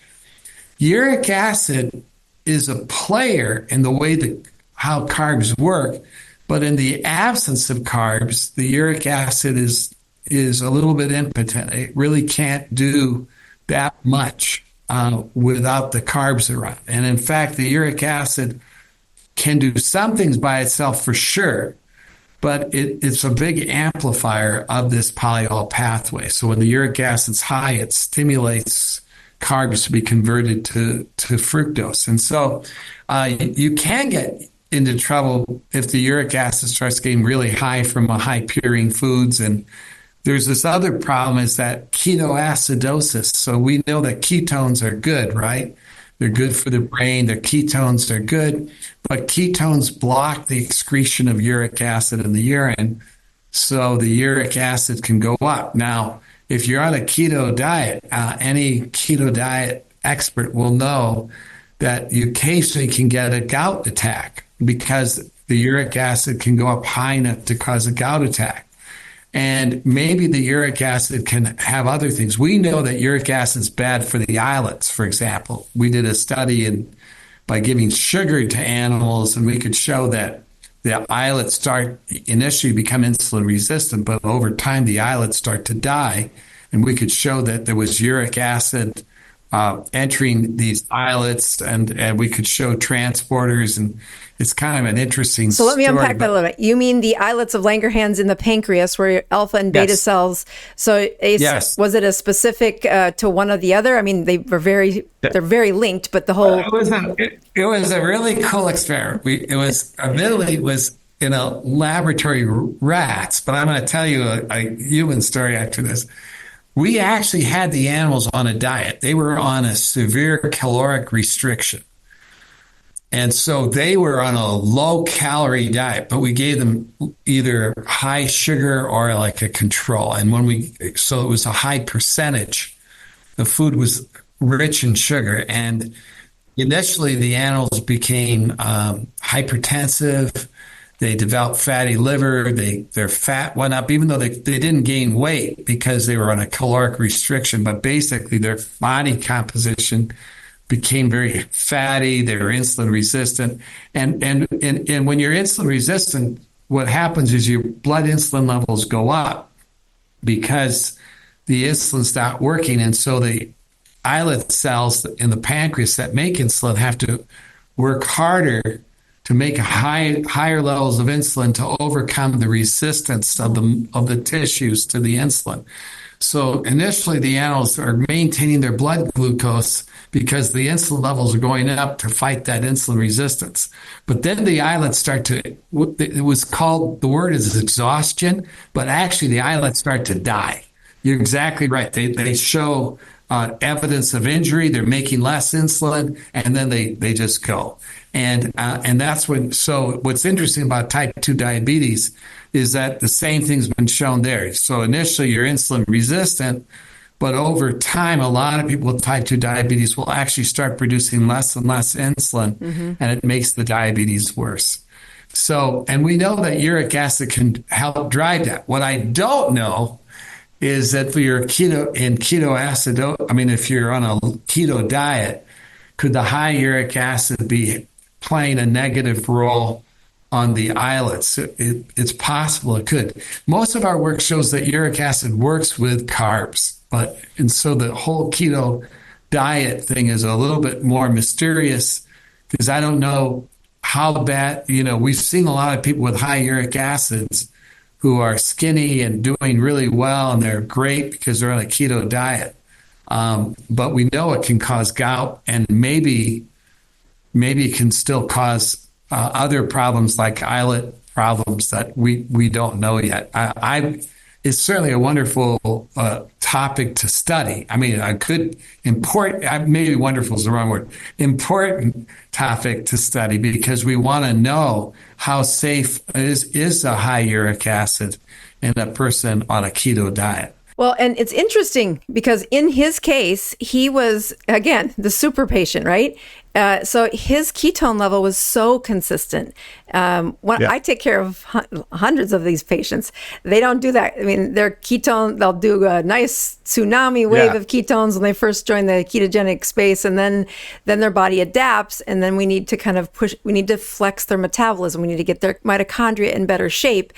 Speaker 1: Uric acid is a player in the way that how carbs work, but in the absence of carbs, the uric acid is a little bit impotent. It really can't do that much without the carbs around. And in fact, the uric acid can do some things by itself for sure, but it's a big amplifier of this polyol pathway. So when the uric acid's high, it stimulates carbs to be converted to fructose. And so you can get into trouble if the uric acid starts getting really high from a high purine foods. And there's this other problem is that ketoacidosis. So we know that ketones are good, right? They're good for the brain. Their ketones are good, but ketones block the excretion of uric acid in the urine. So the uric acid can go up. Now, if you're on a keto diet, any keto diet expert will know that you occasionally can get a gout attack because the uric acid can go up high enough to cause a gout attack. And maybe the uric acid can have other things. We know that uric acid is bad for the islets, for example. We did a study by giving sugar to animals, and we could show that the islets initially become insulin resistant, but over time the islets start to die. And we could show that there was uric acid entering these islets, and we could show transporters, and it's kind of an interesting
Speaker 3: So let me
Speaker 1: story,
Speaker 3: unpack that a little bit. You mean the islets of Langerhans in the pancreas where alpha and beta cells, so
Speaker 1: yes.
Speaker 3: Was it a specific to one or the other? I mean, they're very linked, but the whole...
Speaker 1: It was a really cool experiment. Admittedly, it was in a laboratory rats, but I'm going to tell you a human story after this. We actually had the animals on a diet. They were on a severe caloric restriction. And so they were on a low calorie diet, but we gave them either high sugar or like a control. And so it was a high percentage. The food was rich in sugar. And initially the animals became hypertensive. They developed fatty liver. Their fat went up, even though they didn't gain weight because they were on a caloric restriction. But basically their body composition became very fatty. They were insulin resistant. And when you're insulin resistant, what happens is your blood insulin levels go up because the insulin's not working. And so the islet cells in the pancreas that make insulin have to work harder to make higher levels of insulin to overcome the resistance of the tissues to the insulin. So initially the animals are maintaining their blood glucose because the insulin levels are going up to fight that insulin resistance. But then the islets the word is exhaustion, but actually the islets start to die. You're exactly right. They show evidence of injury. They're making less insulin, and then they just go. And that's so what's interesting about type 2 diabetes is that the same thing's been shown there. So initially you're insulin resistant, but over time, a lot of people with type 2 diabetes will actually start producing less and less insulin, and it makes the diabetes worse. So, and we know that uric acid can help drive that. What I don't know is that if you're if you're on a keto diet, could the high uric acid be playing a negative role on the islets? It's possible it could. Most of our work shows that uric acid works with carbs, and so the whole keto diet thing is a little bit more mysterious because I don't know how bad, we've seen a lot of people with high uric acids who are skinny and doing really well, and they're great because they're on a keto diet. But we know it can cause gout, and maybe it can still cause other problems like islet problems that we don't know yet. It's certainly a wonderful topic to study. I mean, maybe wonderful is the wrong word, important topic to study, because we want to know how safe is a high uric acid in a person on a keto diet.
Speaker 3: Well, and it's interesting because in his case, he was, again, the super patient, right? So his ketone level was so consistent. I take care of hundreds of these patients. They don't do that. I mean, their ketone, they'll do a nice tsunami wave of ketones when they first join the ketogenic space, and then their body adapts, and then we need to we need to flex their metabolism. We need to get their mitochondria in better shape.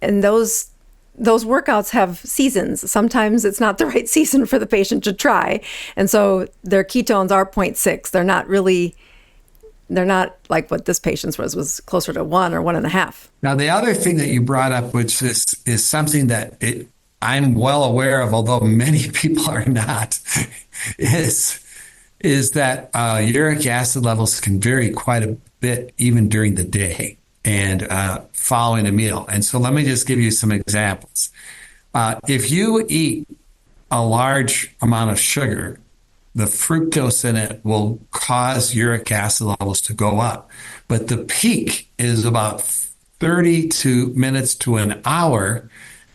Speaker 3: And those workouts have seasons. Sometimes it's not the right season for the patient to try. And so their ketones are 0.6. They're not like what this patient's was closer to 1 or 1.5.
Speaker 1: Now, the other thing that you brought up, which is something that I'm well aware of, although many people are not, is that uric acid levels can vary quite a bit even during the day and following a meal. And so let me just give you some examples. If you eat a large amount of sugar, the fructose in it will cause uric acid levels to go up. But the peak is about 32 minutes to an hour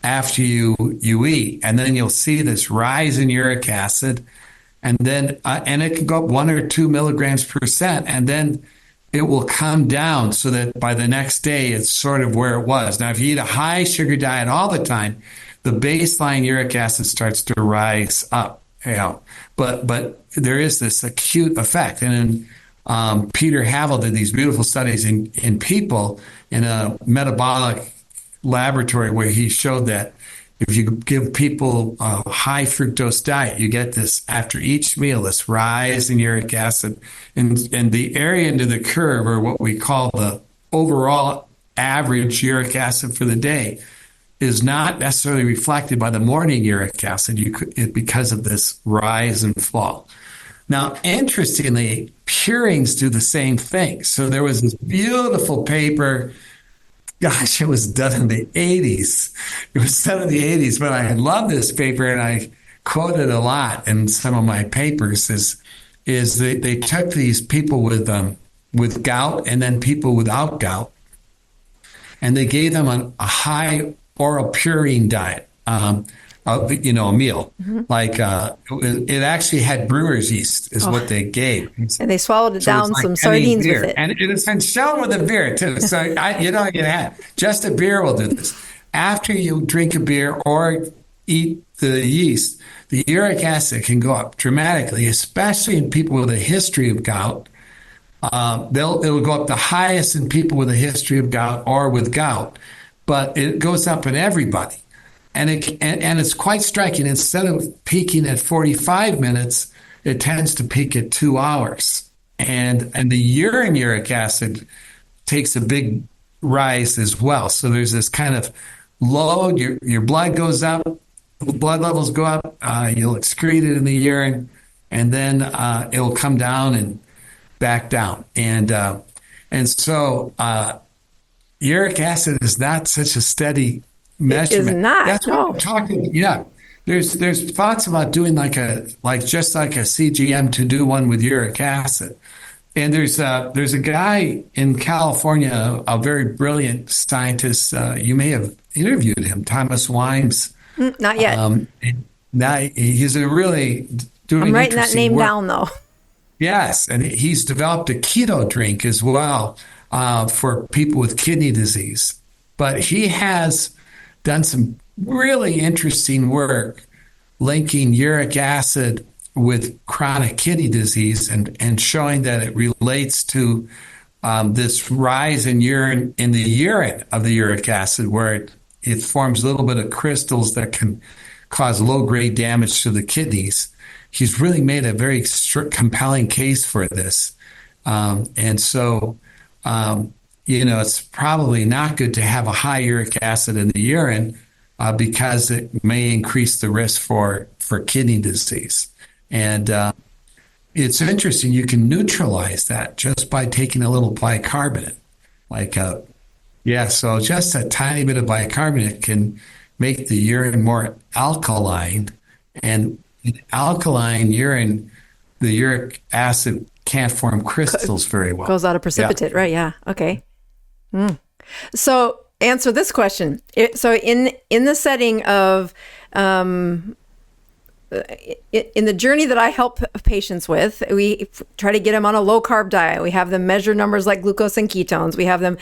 Speaker 1: after you eat. And then you'll see this rise in uric acid. And then, and it can go up 1 or 2 milligrams percent. And then it will come down so that by the next day, it's sort of where it was. Now, if you eat a high sugar diet all the time, the baseline uric acid starts to rise up. But there is this acute effect. And then Peter Havel did these beautiful studies in people in a metabolic laboratory where he showed that if you give people a high fructose diet, you get this after each meal, this rise in uric acid, and the area under the curve, or what we call the overall average uric acid for the day, is not necessarily reflected by the morning uric acid because of this rise and fall. Now, interestingly, purines do the same thing. So there was this beautiful paper. Gosh, it was done in the 80s. It was done in the 80s, but I love this paper, and I quote it a lot in some of my papers, is they took these people with gout and then people without gout, and they gave them a high oral purine diet, a meal. Mm-hmm. Like it actually had brewer's yeast is what they gave.
Speaker 3: And they swallowed it down like some sardines with it.
Speaker 1: And it's been shown with a beer too. So you can have just a beer will do this. After you drink a beer or eat the yeast, the uric acid can go up dramatically, especially in people with a history of gout. It'll go up the highest in people with a history of gout or with gout, but it goes up in everybody. And it's quite striking. Instead of peaking at 45 minutes, it tends to peak at 2 hours. And the urine uric acid takes a big rise as well. So there's this kind of load. Your blood goes up, blood levels go up. You'll excrete it in the urine, and then it'll come down and back down. And so uric acid is not such a steady measurement.
Speaker 3: It is not.
Speaker 1: That's what I'm talking. Yeah, there's thoughts about doing just like a CGM to do one with uric acid. And there's a guy in California, a very brilliant scientist. You may have interviewed him, Thomas Wimes.
Speaker 3: Not yet.
Speaker 1: He's really doing.
Speaker 3: I'm writing that name
Speaker 1: work
Speaker 3: down though.
Speaker 1: Yes, and he's developed a keto drink as well for people with kidney disease. But he has done some really interesting work linking uric acid with chronic kidney disease and showing that it relates to this rise in urine in the urine of the uric acid, where it forms a little bit of crystals that can cause low-grade damage to the kidneys. He's really made a very compelling case for this. And so it's probably not good to have a high uric acid in the urine because it may increase the risk for kidney disease. And it's interesting, you can neutralize that just by taking a little bicarbonate. So just a tiny bit of bicarbonate can make the urine more alkaline. And in alkaline urine, the uric acid can't form crystals very well.
Speaker 3: Goes out of precipitate, right? Yeah. Okay. So answer this question. So in the setting of in the journey that I help patients with, we try to get them on a low carb diet. We have them measure numbers like glucose and ketones. We have them,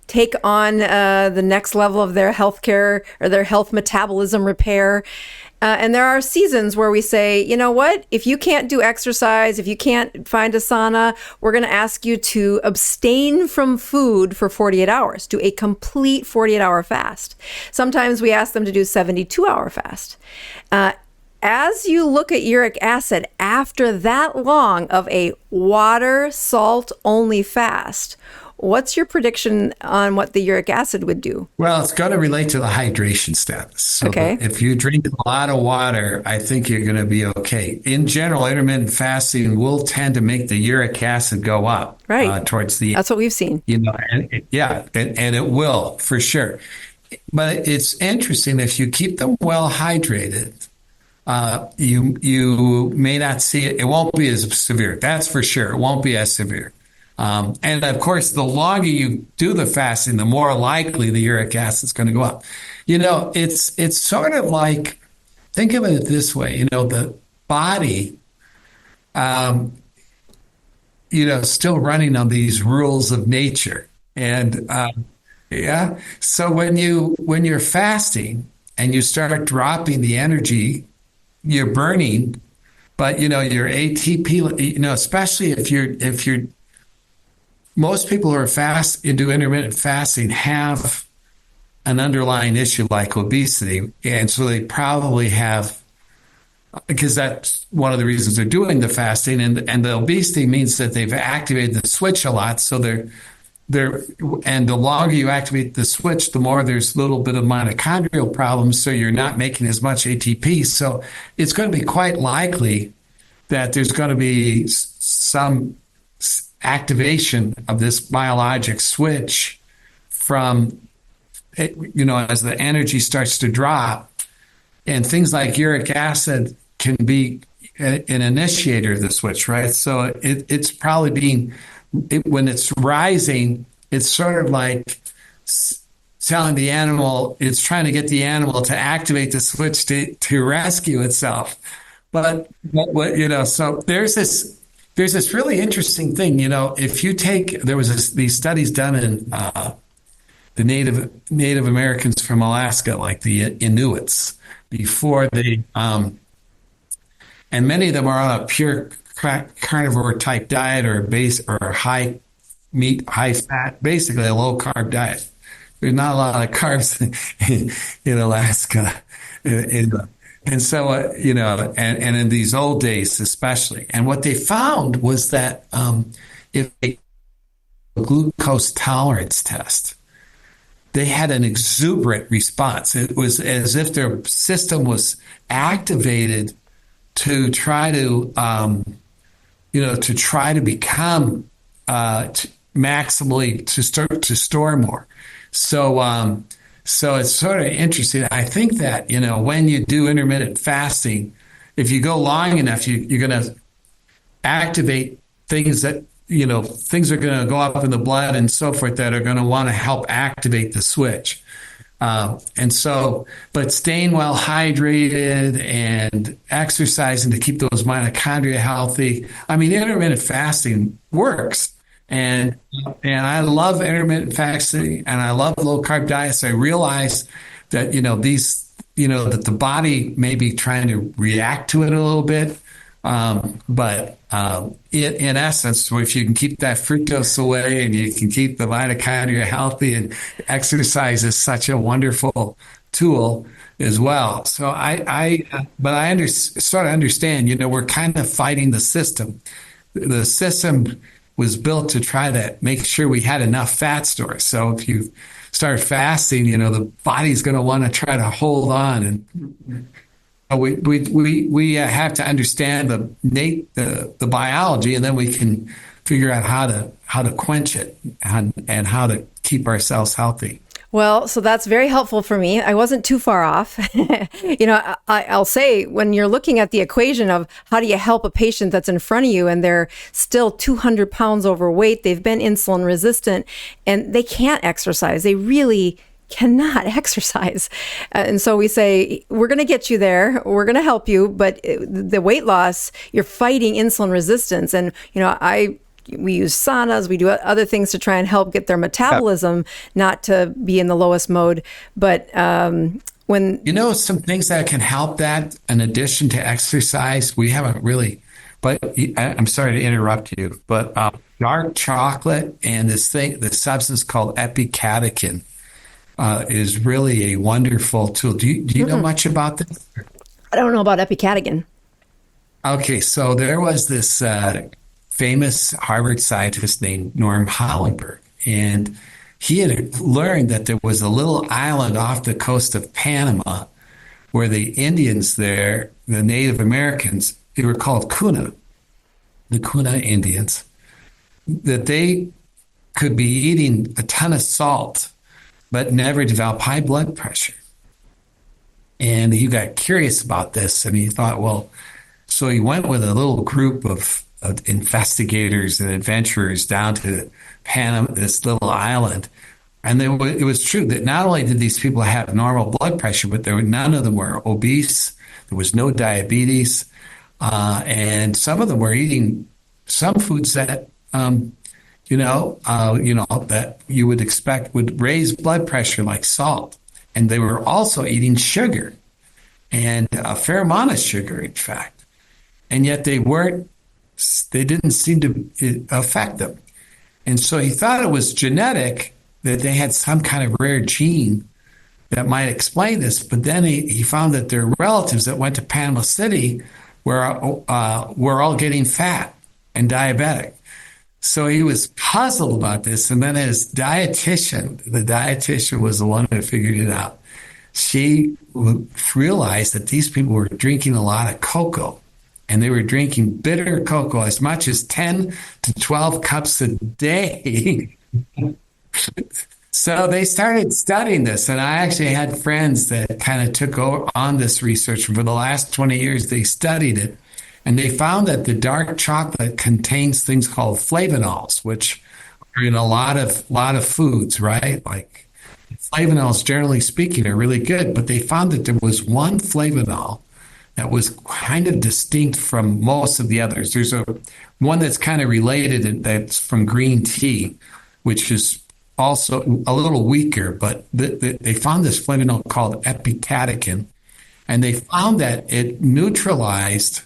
Speaker 3: take on the next level of their healthcare or their health metabolism repair. And there are seasons where we say, you know what, if you can't do exercise, if you can't find a sauna, we're going to ask you to abstain from food for 48 hours, do a complete 48-hour fast. Sometimes we ask them to do 72-hour fast. As you look at uric acid after that long of a water, salt only fast, what's your prediction on what the uric acid would do?
Speaker 1: Well, it's going to relate to the hydration status. So
Speaker 3: okay.
Speaker 1: If you drink a lot of water, I think you're going to be okay. In general, intermittent fasting will tend to make the uric acid go up towards the end.
Speaker 3: That's what we've seen.
Speaker 1: And it will for sure. But it's interesting, if you keep them well hydrated, you may not see it. It won't be as severe. That's for sure. It won't be as severe. And of course, the longer you do the fasting, the more likely the uric acid is going to go up. It's sort of like, think of it this way, the body, still running on these rules of nature. And, so when you're fasting and you start dropping the energy you're burning, but, your ATP, especially if you're most people who are do intermittent fasting have an underlying issue like obesity. And so they probably have, because that's one of the reasons they're doing the fasting. And the obesity means that they've activated the switch a lot. So and the longer you activate the switch, the more there's a little bit of mitochondrial problems. So you're not making as much ATP. So it's going to be quite likely that there's going to be some activation of this biologic switch from, as the energy starts to drop, and things like uric acid can be an initiator of the switch, right? So it's probably when it's rising, it's sort of like telling the animal, it's trying to get the animal to activate the switch to rescue itself. But so there's this really interesting thing, if you take, there was these studies done in the Native Americans from Alaska, like the Inuits, before they, and many of them are on a pure carnivore type diet or high meat, high fat, basically a low carb diet. There's not a lot of carbs in Alaska. And so, and in these old days especially. And what they found was that if they glucose tolerance test, they had an exuberant response. It was as if their system was activated to try to, become maximally to store more. So it's sort of interesting. I think that, when you do intermittent fasting, if you go long enough, you're going to activate things that, things are going to go up in the blood and so forth that are going to want to help activate the switch. But staying well hydrated and exercising to keep those mitochondria healthy. I mean, intermittent fasting works. And I love intermittent fasting and I love low carb diets. I realize that, that the body may be trying to react to it a little bit. But in essence, if you can keep that fructose away and you can keep the mitochondria healthy, and exercise is such a wonderful tool as well. So I sort of understand, we're kind of fighting the system. The system was built to try to make sure we had enough fat stores. So if you start fasting, the body's going to want to try to hold on, and we have to understand the biology, and then we can figure out how to quench it and how to keep ourselves healthy.
Speaker 3: Well, so that's very helpful for me. I wasn't too far off. I'll say, when you're looking at the equation of how do you help a patient that's in front of you and they're still 200 pounds overweight, they've been insulin resistant, and they can't exercise. They really cannot exercise. And so we say, we're going to get you there. We're going to help you. But the weight loss, you're fighting insulin resistance. And, we use saunas, we do other things to try and help get their metabolism not to be in the lowest mode. But when...
Speaker 1: some things that can help that, in addition to exercise, we haven't really, but I'm sorry to interrupt you, but dark chocolate and the substance called Epicatechin is really a wonderful tool. Do you know much about this?
Speaker 3: I don't know about Epicatechin.
Speaker 1: Okay, so there was this famous Harvard scientist named Norm Hollenberg, and he had learned that there was a little island off the coast of Panama where the Indians there, the Native Americans, they were called the Kuna Indians, that they could be eating a ton of salt but never develop high blood pressure. And he got curious about this, and he thought, so he went with a little group of investigators and adventurers down to Panama, this little island. And it was true that not only did these people have normal blood pressure, but none of them were obese. There was no diabetes. And some of them were eating some foods that, that you would expect would raise blood pressure, like salt. And they were also eating sugar, and a fair amount of sugar, in fact. And yet they didn't seem to affect them. And so he thought it was genetic, that they had some kind of rare gene that might explain this. But then he found that their relatives that went to Panama City were all getting fat and diabetic. So he was puzzled about this. And then his dietitian was the one who figured it out. She realized that these people were drinking a lot of cocoa. And they were drinking bitter cocoa as much as 10 to 12 cups a day. So they started studying this. And I actually had friends that kind of took on this research. For the last 20 years, they studied it. And they found that the dark chocolate contains things called flavonols, which are in a lot of foods, right? Like flavonols, generally speaking, are really good. But they found that there was one flavanol that was kind of distinct from most of the others. There's one that's kind of related, and that's from green tea, which is also a little weaker, but they found this flavanol called Epicatechin, and they found that it neutralized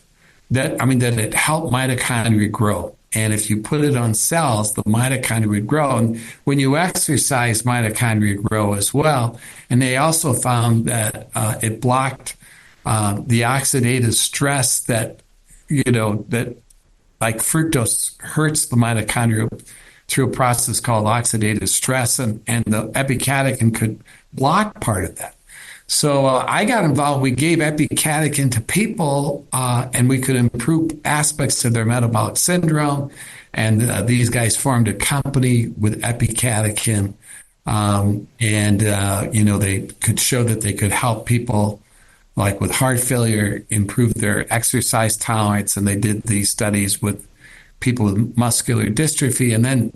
Speaker 1: that it helped mitochondria grow. And if you put it on cells, the mitochondria would grow. And when you exercise, mitochondria grow as well. And they also found that it blocked the oxidative stress that like fructose hurts the mitochondria through a process called oxidative stress, and the Epicatechin could block part of that. So I got involved. We gave Epicatechin to people, and we could improve aspects of their metabolic syndrome. And these guys formed a company with Epicatechin, they could show that they could help people like with heart failure, improve their exercise tolerance. And they did these studies with people with muscular dystrophy. And then,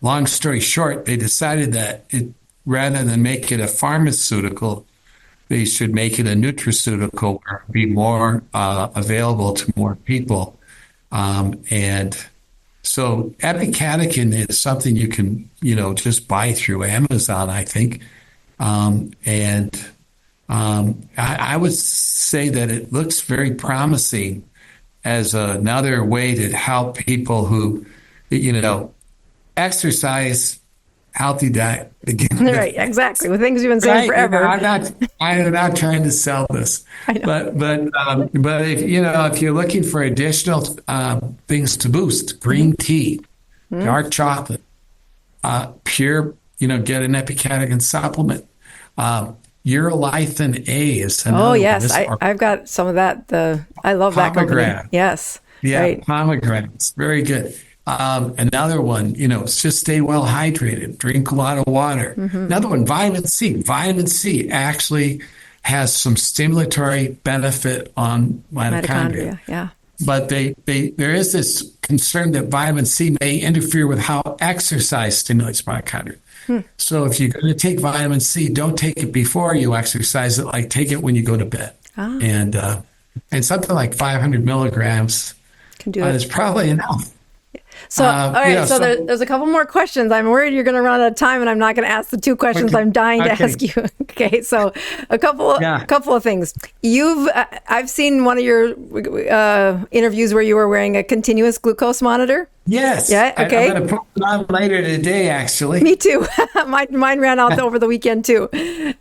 Speaker 1: long story short, they decided that rather than make it a pharmaceutical, they should make it a nutraceutical, or be more available to more people. And so Epicatechin is something you can, just buy through Amazon, I think. I would say that it looks very promising as another way to help people who, exercise healthy diet. Begin with.
Speaker 3: Right, exactly. With things you've been saying
Speaker 1: Right.
Speaker 3: forever.
Speaker 1: I'm not trying to sell this,
Speaker 3: I know.
Speaker 1: but if you're looking for additional things to boost, green tea, dark chocolate, pure, get an Epicatechin supplement. Urolithin A is another
Speaker 3: Oh
Speaker 1: one.
Speaker 3: yes, I've got some of that. I love that company.
Speaker 1: Pomegranate.
Speaker 3: Yes.
Speaker 1: Yeah,
Speaker 3: Right.
Speaker 1: pomegranates. Very good. Another one, just stay well hydrated, drink a lot of water. Another one, vitamin C. Vitamin C actually has some stimulatory benefit on mitochondria.
Speaker 3: Yeah.
Speaker 1: But there is this concern that vitamin C may interfere with how exercise stimulates mitochondria. So if you're going to take vitamin C, don't take it before you exercise it. Like take it when you go to bed, and something like 500 milligrams
Speaker 3: Can do it.
Speaker 1: is probably enough.
Speaker 3: So, all right. So there's a couple more questions. I'm worried you're going to run out of time, and I'm not going to ask the two questions I'm dying to ask you. Okay. So, a couple of things. I've seen one of your interviews where you were wearing a continuous glucose monitor.
Speaker 1: Yes.
Speaker 3: Yeah. Okay.
Speaker 1: I'm going to put it on later today, actually.
Speaker 3: Me too. Mine ran out over the weekend too.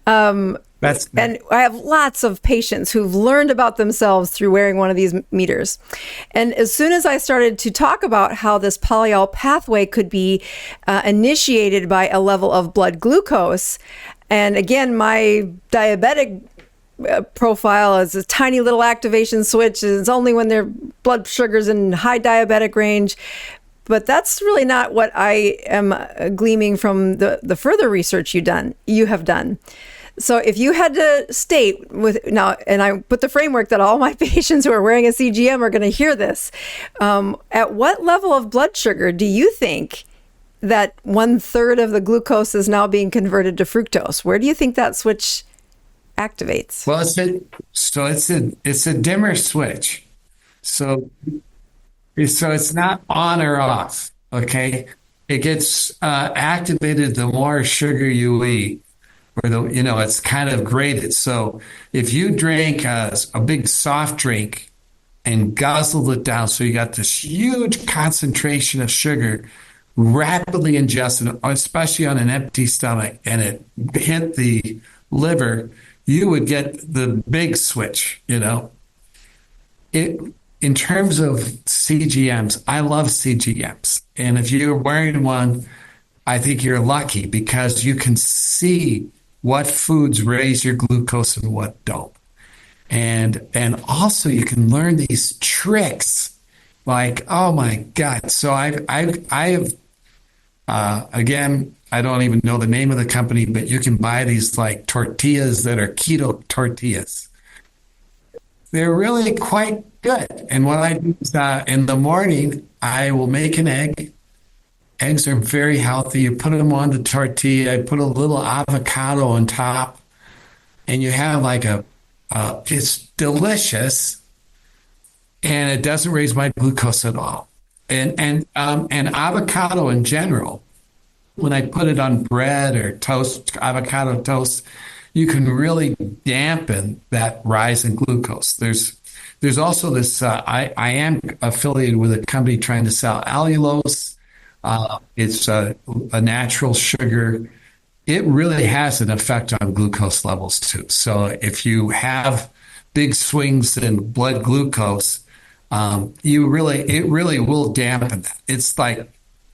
Speaker 3: And I have lots of patients who've learned about themselves through wearing one of these meters. And as soon as I started to talk about how this polyol pathway could be initiated by a level of blood glucose, and again, my diabetic profile is a tiny little activation switch. It's only when their blood sugar's in high diabetic range. But that's really not what I am gleaming from the further research you have done. So if you had to state and I put the framework that all my patients who are wearing a CGM are going to hear this, at what level of blood sugar do you think that 1/3 of the glucose is now being converted to fructose? Where do you think that switch activates?
Speaker 1: Well, it's a dimmer switch. So it's not on or off. Okay, it gets activated the more sugar you eat. It's kind of graded. So if you drink a big soft drink and guzzle it down, so you got this huge concentration of sugar rapidly ingested, especially on an empty stomach, and it hit the liver, you would get the big switch, In terms of CGMs, I love CGMs. And if you're wearing one, I think you're lucky because you can see what foods raise your glucose and what don't. And also you can learn these tricks like, oh my God. So I have, again, I don't even know the name of the company, but you can buy these like tortillas that are keto tortillas. They're really quite good. And what I do is in the morning, I will make an egg. Eggs are very healthy. You put them on the tortilla. I put a little avocado on top, and you have it's delicious, and it doesn't raise my glucose at all. And avocado in general, when I put it on bread or toast, avocado toast, you can really dampen that rise in glucose. There's also this. I am affiliated with a company trying to sell allulose. It's a natural sugar. It really has an effect on glucose levels too. So if you have big swings in blood glucose, it really will dampen that. It's like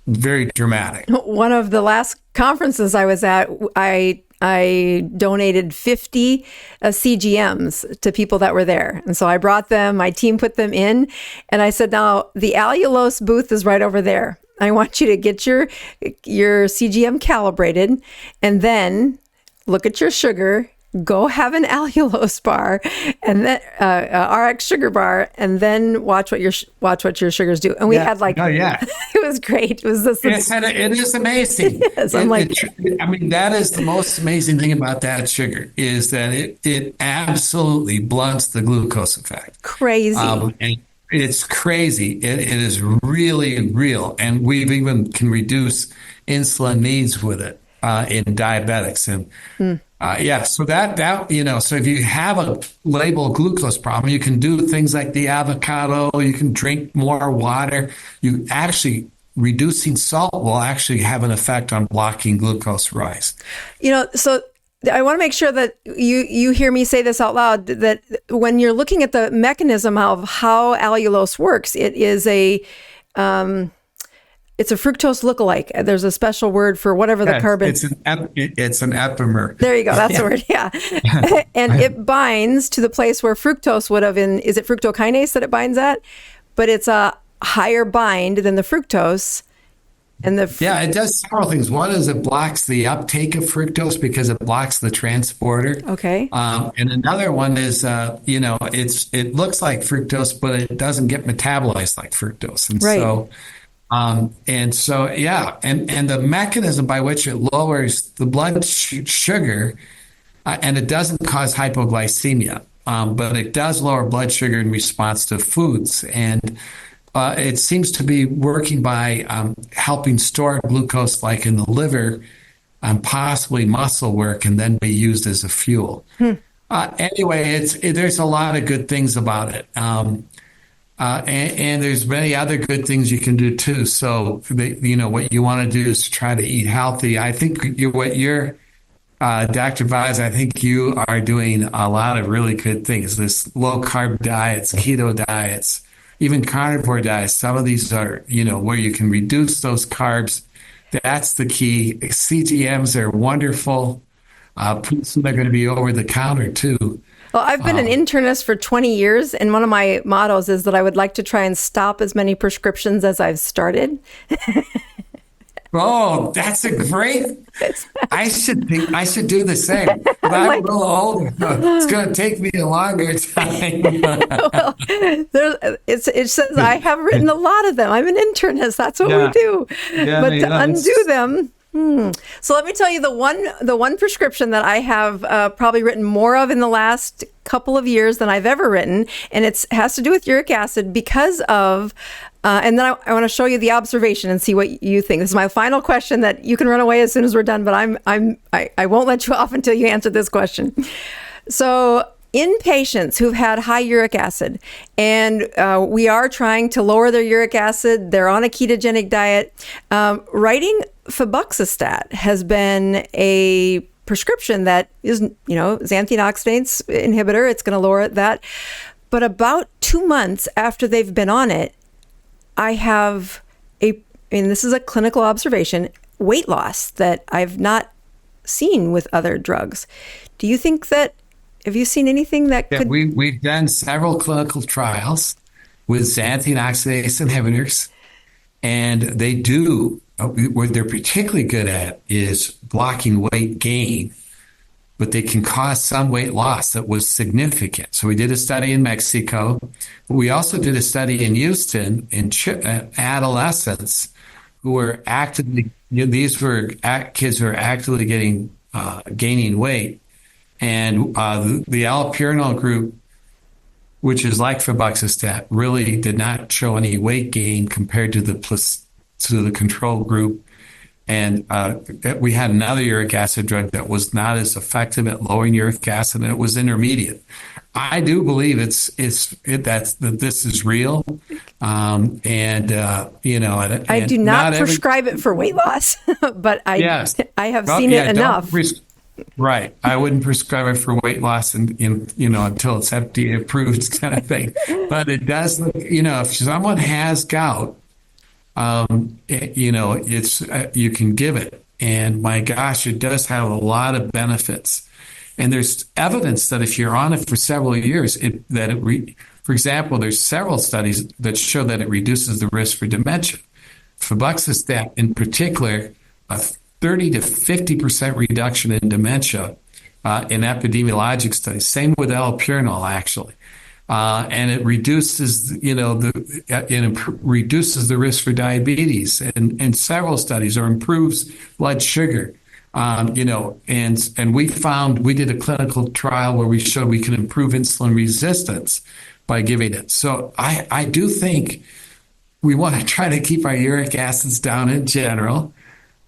Speaker 1: very dramatic.
Speaker 3: One of the last conferences I was at, I donated 50 CGMs to people that were there. And so I brought them, my team put them in, and I said, now the allulose booth is right over there. I want you to get your CGM calibrated and then look at your sugar, go have an allulose bar and then RX sugar bar, and then watch what your sugars do. And we had it was great. It was this.
Speaker 1: It is amazing.
Speaker 3: Yes,
Speaker 1: that is the most amazing thing about that sugar is that it absolutely blunts the glucose effect.
Speaker 3: Crazy.
Speaker 1: And it's crazy. It is really real. And we've even can reduce insulin needs with it in diabetics. And so so if you have a label glucose problem, you can do things like the avocado, you can drink more water. You actually reducing salt will actually have an effect on blocking glucose rise.
Speaker 3: So I want to make sure that you hear me say this out loud, that when you're looking at the mechanism of how allulose works, it's a fructose lookalike. There's a special word for whatever the carbon.
Speaker 1: It's an epimer.
Speaker 3: There you go. That's the word. Yeah. And it binds to the place where fructose would have been. Is it fructokinase that it binds at? But it's a higher bind than the fructose. And
Speaker 1: it does several things. One is it blocks the uptake of fructose because it blocks the transporter.
Speaker 3: Okay.
Speaker 1: And another one is, it looks like fructose, but it doesn't get metabolized like fructose. And
Speaker 3: right.
Speaker 1: And the mechanism by which it lowers the blood sugar, and it doesn't cause hypoglycemia, but it does lower blood sugar in response to foods. And it seems to be working by helping store glucose like in the liver, and possibly muscle work, and then be used as a fuel. Anyway, there's a lot of good things about it. And there's many other good things you can do too. So, what you want to do is try to eat healthy. I think Dr. Boz, I think you are doing a lot of really good things. This low carb diets, keto diets, even carnivore diets. Some of these are, where you can reduce those carbs. That's the key. CGMs are wonderful. They're going to be over the counter too.
Speaker 3: Well, I've been an internist for 20 years, and one of my mottos is that I would like to try and stop as many prescriptions as I've started.
Speaker 1: Oh, that's a great. I should do the same. But I'm a little older. So it's going to take me a longer time.
Speaker 3: Well, it says I have written a lot of them. I'm an internist. That's what we do.
Speaker 1: Yeah,
Speaker 3: but to undo them. So let me tell you the one prescription that I have probably written more of in the last couple of years than I've ever written, and it has to do with uric acid because of. And then I want to show you the observation and see what you think. This is my final question that you can run away as soon as we're done, but I won't let you off until you answer this question. So in patients who've had high uric acid, and we are trying to lower their uric acid, they're on a ketogenic diet, writing febuxostat has been a prescription that is, xanthine oxidase inhibitor. It's going to lower that. But about 2 months after they've been on it, I have and this is a clinical observation, weight loss that I've not seen with other drugs. Do you think that, have you seen anything that could?
Speaker 1: We've done several clinical trials with xanthine oxidase inhibitors, and they do, what they're particularly good at is blocking weight gain, but they can cause some weight loss that was significant. So we did a study in Mexico. We also did a study in Houston in adolescents who were actively, these were kids who were actively gaining weight. And the allopurinol group, which is like febuxostat, really did not show any weight gain compared to the control group. And we had another uric acid drug that was not as effective at lowering uric acid, and it was intermediate. I do believe that this is real, I
Speaker 3: do not prescribe it for weight loss, but I have seen it enough.
Speaker 1: Right, I wouldn't prescribe it for weight loss, until it's FDA approved, kind of thing. But it does look, if someone has gout. You can give it, and my gosh, it does have a lot of benefits. And there's evidence that if you're on it for several years, for example, there's several studies that show that it reduces the risk for dementia. Febuxostat, in particular, a 30 to 50% reduction in dementia in epidemiologic studies. Same with allopurinol, actually. And it reduces, reduces the risk for diabetes in several studies, or improves blood sugar. And we did a clinical trial where we showed we can improve insulin resistance by giving it. So I do think we want to try to keep our uric acids down in general.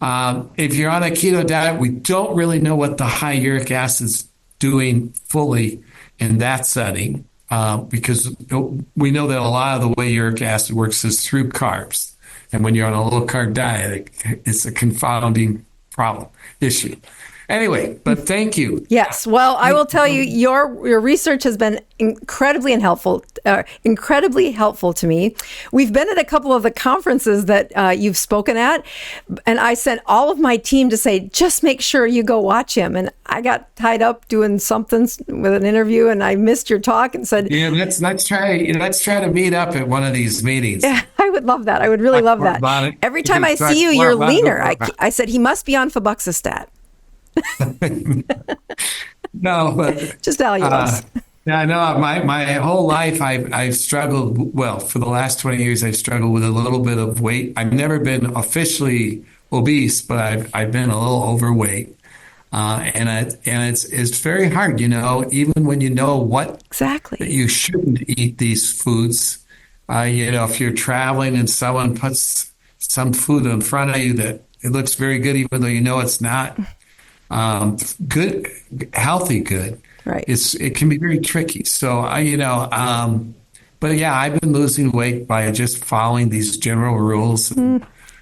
Speaker 1: If you're on a keto diet, we don't really know what the high uric acid's doing fully in that setting. Because we know that a lot of the way uric acid works is through carbs. And when you're on a low carb diet, it's a confounding issue. Anyway, but thank you.
Speaker 3: Yes. Well, I will tell you, your research has been incredibly helpful to me. We've been at a couple of the conferences that you've spoken at, and I sent all of my team to say, just make sure you go watch him. And I got tied up doing something with an interview, and I missed your talk and said,
Speaker 1: yeah, let's try to meet up at one of these meetings.
Speaker 3: Yeah, I would love that. I would really love that. Every time I see you, you're leaner. I said, he must be on febuxostat.
Speaker 1: No, but
Speaker 3: just allulose.
Speaker 1: Yeah, no. My whole life, I've struggled. Well, for the last 20 years, I've struggled with a little bit of weight. I've never been officially obese, but I've been a little overweight, and it's very hard. Even when you know what
Speaker 3: exactly
Speaker 1: that you shouldn't eat these foods. If you're traveling and someone puts some food in front of you that it looks very good, even though you know it's not. Good, healthy, good.
Speaker 3: Right.
Speaker 1: It can be very tricky. So but yeah, I've been losing weight by just following these general rules.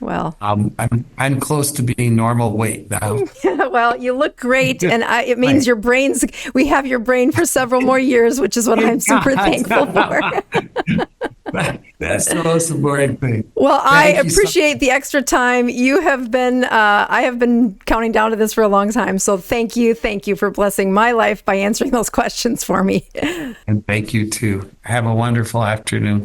Speaker 3: Well,
Speaker 1: I'm close to being normal weight now.
Speaker 3: Well, you look great, and it means we have your brain for several more years, which is what I'm super thankful for.
Speaker 1: That's the most important thing.
Speaker 3: Well, I appreciate the extra time. You have been, I have been counting down to this for a long time. So thank you for blessing my life by answering those questions for me.
Speaker 1: And thank you too. Have a wonderful afternoon.